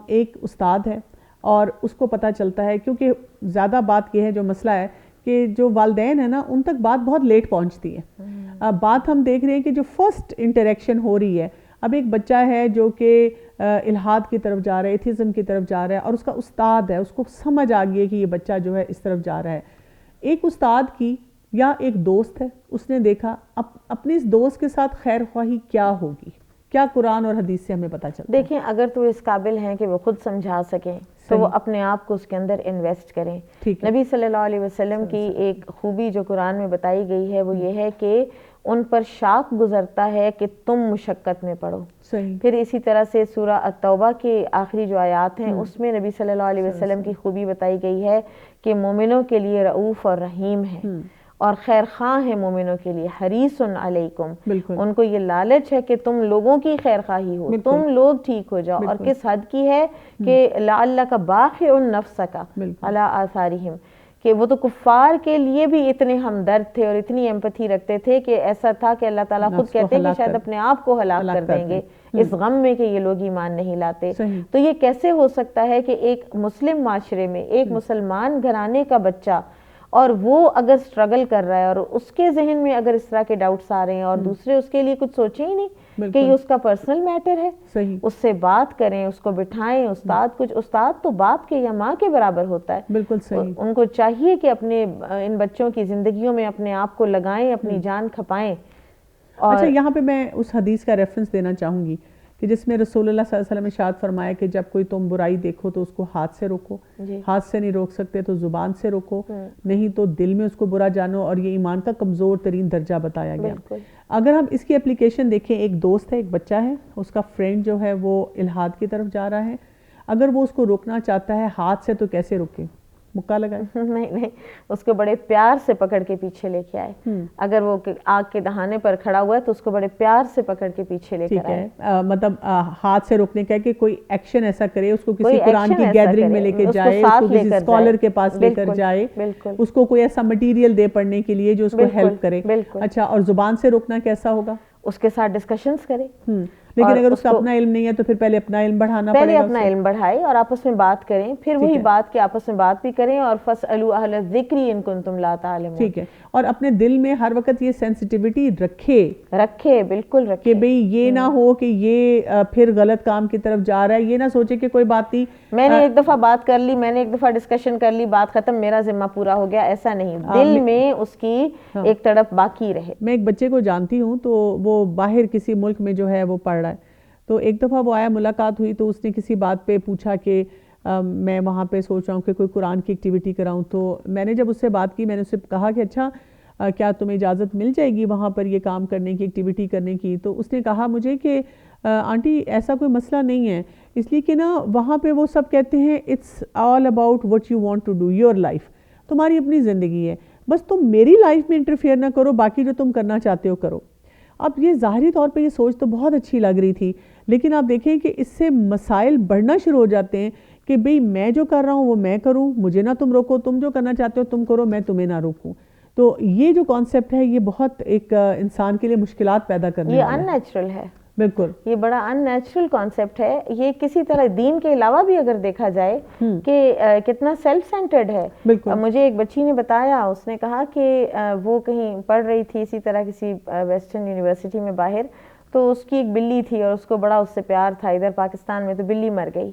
ایک استاد ہے اور اس کو پتہ چلتا ہے، کیونکہ زیادہ بات یہ ہے جو مسئلہ ہے کہ جو والدین ہیں نا ان تک بات بہت لیٹ پہنچتی ہے. بات ہم دیکھ رہے ہیں کہ جو فرسٹ انٹریکشن ہو رہی ہے، اب ایک بچہ ہے جو کہ الحاد کی طرف جا رہا ہے، ایتھیزم کی طرف جا رہا ہے، اور اس کا استاد ہے، اس کو سمجھ آ گئی ہے کہ یہ بچہ جو ہے اس طرف جا رہا ہے. ایک استاد کی یا ایک دوست ہے، اس نے دیکھا اپنے اس دوست کے ساتھ خیر خواہی کیا ہوگی، کیا قرآن اور حدیث سے ہمیں پتہ چلتا ہے. دیکھیں اگر تو اس قابل ہیں کہ وہ خود سمجھا سکیں تو وہ اپنے آپ کو اس کے اندر انویسٹ کریں. نبی صلی اللہ علیہ وسلم کی ایک خوبی جو قرآن میں بتائی گئی ہے وہ یہ ہے کہ ان پر شاق گزرتا ہے کہ تم مشقت میں پڑو. پھر اسی طرح سے سورہ التوبہ کے آخری جو آیات ہیں اس میں نبی صلی اللہ علیہ وسلم کی خوبی بتائی گئی ہے کہ مومنوں کے لیے رؤوف اور رحیم ہے اور خیر خواہ ہے مومنوں کے لیے، حریص علیکم. ان کو یہ لالچ ہے کہ تم لوگوں کی خیر خواہی ہو، تم لوگ ٹھیک ہو جاؤ. اور کس حد کی ہے کہ لعلک باخع نفسک علی آثارہم، کہ وہ تو کفار کے لیے بھی اتنے ہمدرد تھے اور اتنی ایمپتھی رکھتے تھے کہ ایسا تھا کہ اللہ تعالیٰ خود کہتے ہیں کہ شاید اپنے آپ کو ہلاک کر دیں گے اس غم میں کہ یہ لوگ ایمان نہیں لاتے. تو یہ کیسے ہو سکتا ہے کہ ایک مسلم معاشرے میں ایک مسلمان گھرانے کا بچہ، اور وہ اگر سٹرگل کر رہا ہے اور اس کے ذہن میں اگر اس طرح کے ڈاؤٹس آ رہے ہیں اور دوسرے اس کے لیے کچھ سوچیں ہی نہیں کہ یہ اس کا پرسنل میٹر ہے، اس سے بات کریں، اس کو بٹھائیں. استاد تو باپ کے یا ماں کے برابر ہوتا ہے. بالکل صحیح. ان کو چاہیے کہ اپنے ان بچوں کی زندگیوں میں اپنے آپ کو لگائیں، اپنی جان کھپائیں. اچھا، یہاں پہ میں اس حدیث کا ریفرنس دینا چاہوں گی کہ جس میں رسول اللہ صلی اللہ علیہ وسلم نے ارشاد فرمایا کہ جب کوئی تم برائی دیکھو تو اس کو ہاتھ سے روکو، ہاتھ سے نہیں روک سکتے تو زبان سے روکو، نہیں تو دل میں اس کو برا جانو. اور یہ ایمان کا کمزور ترین درجہ بتایا گیا. اگر ہم اس کی اپلیکیشن دیکھیں، ایک دوست ہے، ایک بچہ ہے، اس کا فرینڈ جو ہے وہ الحاد کی طرف جا رہا ہے. اگر وہ اس کو روکنا چاہتا ہے ہاتھ سے تو کیسے روکے؟ مکہ لگائے؟ نہیں، اس کو بڑے پیار سے پکڑ کے پیچھے لے کے آئے. اگر وہ آگ کے دہانے پر کھڑا ہوا ہے تو اس کو بڑے پیار سے پکڑ کے پیچھے لے کر آئے. مطلب ہاتھ سے روکنے کا کہ کوئی ایکشن ایسا کرے, اس کو کسی قرآن کی گیدرنگ میں لے کے جائے, اس کو کسی اسکالر کے پاس لے کر جائے, اس کو کوئی ایسا مٹیریل دے پڑھنے کے لیے جو اس کو ہیلپ کرے. اچھا, اور زبان سے روکنا کیسا ہوگا؟ اس کے ساتھ ڈسکشنز کرے. لیکن اگر اس کا اپنا علم نہیں ہے تو پھر پہلے اپنا علم بڑھانا پڑے گا. پہلے اپنا علم بڑھائے اور آپس میں بات کریں, پھر وہی بات کہ آپس میں بات بھی کریں, اور فَاسْأَلُوا أَهْلَ الذِّكْرِ إِن كُنتُمْ لَا تَعْلَمُونَ. ٹھیک ہے, اور اپنے دل میں ہر وقت یہ سینسٹیوٹی رکھے, بالکل رکھے, کہ بھئی یہ نہ ہو کہ یہ پھر غلط کام کی طرف جا رہا ہے. یہ نہ سوچے کہ کوئی بات نہیں, میں نے ایک دفعہ بات کر لی, میں نے ایک دفعہ ڈسکشن کر لی, بات ختم, میرا ذمہ پورا ہو گیا. ایسا نہیں, دل میں اس کی ایک تڑپ باقی رہے. میں ایک بچے کو جانتی ہوں, تو وہ باہر کسی ملک میں جو ہے وہ پڑھ رہا ہے. تو ایک دفعہ وہ آیا, ملاقات ہوئی, تو اس نے کسی بات پہ پوچھا کہ میں وہاں پہ سوچ رہا ہوں کہ کوئی قرآن کی ایکٹیویٹی کراؤں. تو میں نے جب اس سے بات کی, میں نے اس سے کہا کہ اچھا کیا تمہیں اجازت مل جائے گی وہاں پر یہ کام کرنے کی, ایکٹیویٹی کرنے کی؟ تو اس نے کہا مجھے کہ آنٹی ایسا کوئی مسئلہ نہیں ہے, اس لیے کہ نا وہاں پہ وہ سب کہتے ہیں it's all about what you want to do, your life, تمہاری اپنی زندگی ہے, بس تم میری لائف میں انٹرفیئر نہ کرو, باقی جو تم کرنا چاہتے ہو کرو. اب یہ ظاہری طور پہ یہ سوچ تو بہت اچھی لگ رہی تھی, لیکن آپ دیکھیں کہ اس سے مسائل بڑھنا شروع ہو جاتے ہیں کہ بھئی میں جو کر رہا ہوں وہ میں کروں, مجھے نہ تم روکو, تم جو کرنا چاہتے ہو تم کرو, میں تمہیں نہ روکوں. تو یہ جو کانسیپٹ ہے یہ بہت ایک انسان کے لیے مشکلات پیدا کرنے والا ہے. یہ ان نیچرل ہے, بالکل, یہ بڑا ان نیچرل کانسیپٹ ہے. یہ کسی طرح دین کے علاوہ بھی اگر دیکھا جائے کہ کتنا سیلف سینٹرڈ ہے. مجھے ایک بچی نے بتایا, اس نے کہا کہ وہ کہیں پڑھ رہی تھی اسی طرح کسی ویسٹرن یونیورسٹی میں باہر, تو اس کی ایک بلی تھی اور اس کو بڑا اس سے پیار تھا. ادھر پاکستان میں تو بلی مر گئی,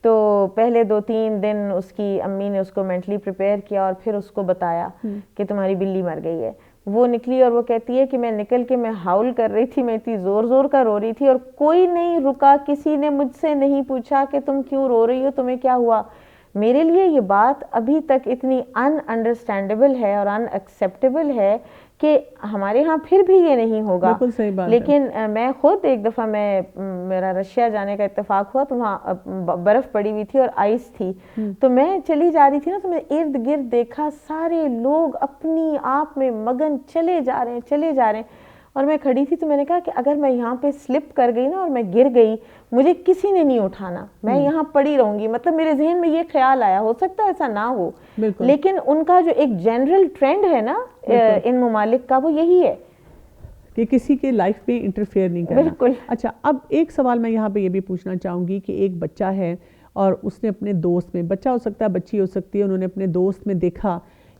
تو پہلے 2-3 دن اس کی امی نے اس کو مینٹلی پریپیئر کیا اور پھر اس کو بتایا کہ تمہاری بلی مر گئی ہے. وہ نکلی اور وہ کہتی ہے کہ میں نکل کے میں ہاؤل کر رہی تھی, میں اتنی زور زور کا رو رہی تھی اور کوئی نہیں رکا, کسی نے مجھ سے نہیں پوچھا کہ تم کیوں رو رہی ہو, تمہیں کیا ہوا. میرے لیے یہ بات ابھی تک اتنی ان انڈرسٹینڈیبل ہے اور ان ایکسیپٹیبل ہے کہ ہمارے ہاں پھر بھی یہ نہیں ہوگا. لیکن میں خود ایک دفعہ میرا رشیا جانے کا اتفاق ہوا, تو وہاں برف پڑی ہوئی تھی اور آئس تھی, تو میں چلی جا رہی تھی نا, تو میں ارد گرد دیکھا سارے لوگ اپنی آپ میں مگن چلے جا رہے ہیں, اور میں کھڑی تھی. تو میں نے کہا کہ اگر میں یہاں پہ سلپ کر گئی نا اور میں گر گئی, مجھے کسی نے نہیں اٹھانا, میں یہاں پڑی رہوں گی. مطلب میرے ذہن میں یہ خیال آیا, ہو سکتا ہے ایسا نہ ہو, لیکن ان کا جو ایک جنرل ٹرینڈ ہے نا ان ممالک کا, وہ یہی ہے کہ کسی کے لائف میں انٹرفیئر نہیں کرنا. بالکل. اچھا, اب ایک سوال میں یہاں پہ یہ بھی پوچھنا چاہوں گی کہ ایک بچہ ہے اور اس نے اپنے دوست میں, بچہ ہو سکتا ہے بچی ہو سکتی ہے, انہوں نے اپنے دوست میں دیکھا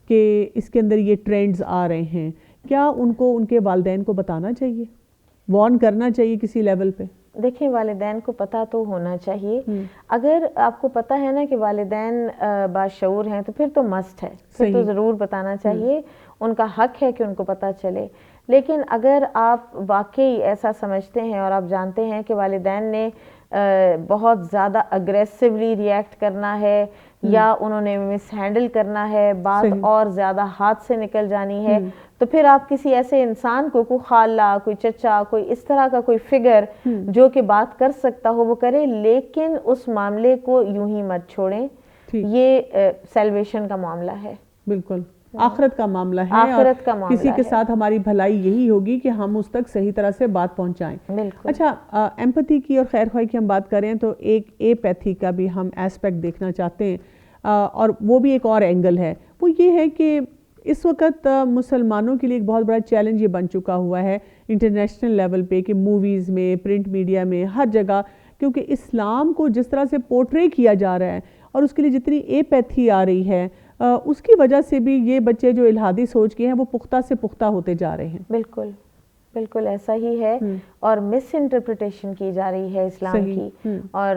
کہ اس کے اندر یہ ٹرینڈز آ رہے ہیں, کیا ان کو ان کے والدین کو بتانا چاہیے, وارن کرنا چاہیے کسی لیول پہ؟ دیکھیں, والدین کو پتہ تو ہونا چاہیے. اگر آپ کو پتہ ہے نا کہ والدین باشعور ہیں تو پھر تو مسٹ ہے, پھر تو ضرور بتانا چاہیے, ان کا حق ہے کہ ان کو پتہ چلے. لیکن اگر آپ واقعی ایسا سمجھتے ہیں اور آپ جانتے ہیں کہ والدین نے بہت زیادہ اگریسولی ریئیکٹ کرنا ہے یا انہوں نے مس ہینڈل کرنا ہے, بات اور زیادہ ہاتھ سے نکل جانی ہے, تو پھر آپ کسی ایسے انسان کو, کوئی خالہ, کوئی چچا, کوئی اس طرح کا کوئی فگر جو کہ بات کر سکتا ہو وہ کرے, لیکن اس معاملے کو یوں ہی مت چھوڑیں. یہ سیلویشن کا معاملہ ہے. بالکل, آخرت کا معاملہ ہے, آخرت کا معاملہ کسی کے ساتھ ہماری بھلائی یہی ہوگی کہ ہم اس تک صحیح طرح سے بات پہنچائیں. اچھا, ایمپتھی کی اور خیر خواہی کی ہم بات کریں تو ایک ایپیتھی کا بھی ہم ایسپیکٹ دیکھنا چاہتے ہیں, اور وہ بھی ایک اور اینگل ہے. وہ یہ ہے کہ اس وقت مسلمانوں کے لیے ایک بہت بڑا چیلنج یہ بن چکا ہوا ہے انٹرنیشنل لیول پہ کہ موویز میں, پرنٹ میڈیا میں, ہر جگہ, کیونکہ اسلام کو جس طرح سے پورٹرے کیا جا رہا ہے اور اس کے لیے جتنی ایپیتھی آ رہی ہے, اس کی وجہ سے بھی یہ بچے جو الہادی سوچ کے ہیں وہ پختہ سے پختہ ہوتے جا رہے ہیں. بالکل بالکل ایسا ہی ہے, اور مس انٹرپریٹیشن کی جا رہی ہے اسلام کی, اور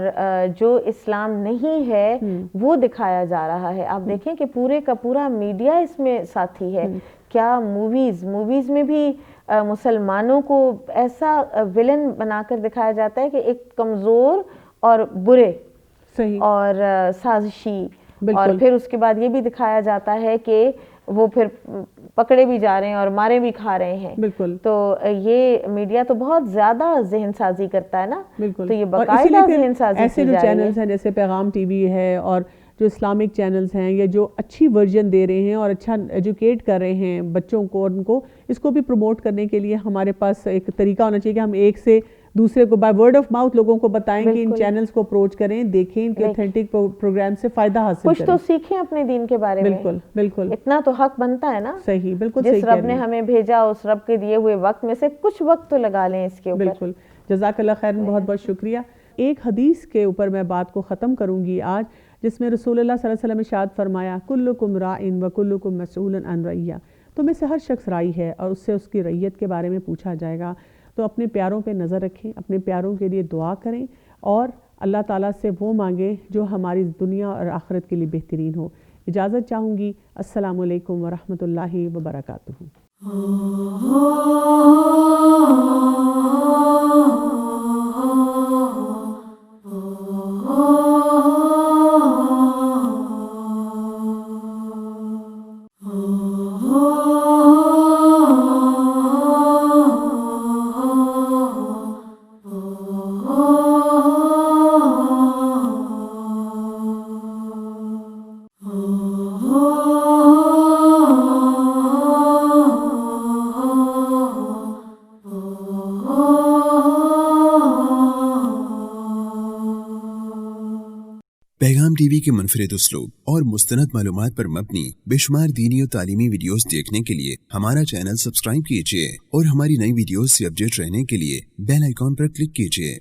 جو اسلام نہیں ہے وہ دکھایا جا رہا ہے. آپ دیکھیں کہ پورے کا پورا میڈیا اس میں ساتھی ہے. کیا موویز میں بھی مسلمانوں کو ایسا ولن بنا کر دکھایا جاتا ہے کہ ایک کمزور اور برے اور سازشی, اور پھر اس کے بعد یہ بھی دکھایا جاتا ہے کہ وہ پھر پکڑے بھی جا رہے ہیں اور مارے بھی کھا رہے ہیں. بالکل. تو یہ میڈیا تو بہت زیادہ ذہن سازی کرتا ہے نا. بالکل. تو یہ باقاعدہ ذہن سازی ایسے جو چینلز ہیں جیسے پیغام ٹی وی ہے اور جو اسلامک چینلز ہیں یا جو اچھی ورژن دے رہے ہیں اور اچھا ایجوکیٹ کر رہے ہیں بچوں کو اور ان کو اس کو بھی پروموٹ کرنے کے لیے ہمارے پاس ایک طریقہ ہونا چاہیے کہ ہم ایک سے دوسرے کو بائی ورڈ آف ماؤتھ لوگوں کو بتائیں کہ ان چینلز کو اپروچ کریں، دیکھیں ان کے اوتھینٹک پروگرام سے فائدہ حاصل کریں، کچھ تو سیکھیں اپنے دین کے بارے میں. بالکل بالکل، اتنا تو حق بنتا ہے نا. صحیح، بالکل صحیح، جس رب نے ہمیں بھیجا اس رب کے دیے ہوئے وقت میں سے کچھ وقت تو لگا لیں اس کے اوپر. بالکل، جزاک اللہ خیر، بہت بہت شکریہ. ایک حدیث کے اوپر میں بات کو ختم کروں گی آج، جس میں رسول اللہ صلی اللہ علیہ وسلم نے ارشاد فرمایا کلکم راعٍ وکلکم مسئول عن رعیہ، تو میں سے ہر شخص راعی ہے اور اس سے اس کی رعیت کے بارے میں پوچھا جائے گا. تو اپنے پیاروں پہ نظر رکھیں، اپنے پیاروں کے لیے دعا کریں اور اللہ تعالیٰ سے وہ مانگیں جو ہماری دنیا اور آخرت کے لیے بہترین ہو. اجازت چاہوں گی. السلام علیکم ورحمۃ اللہ وبرکاتہ. پیغام ٹی وی کے منفرد اسلوب اور مستند معلومات پر مبنی بے شمار دینی اور تعلیمی ویڈیوز دیکھنے کے لیے ہمارا چینل سبسکرائب کیجیے اور ہماری نئی ویڈیوز سے اپڈیٹ رہنے کے لیے بیل آئیکن پر کلک کیجیے.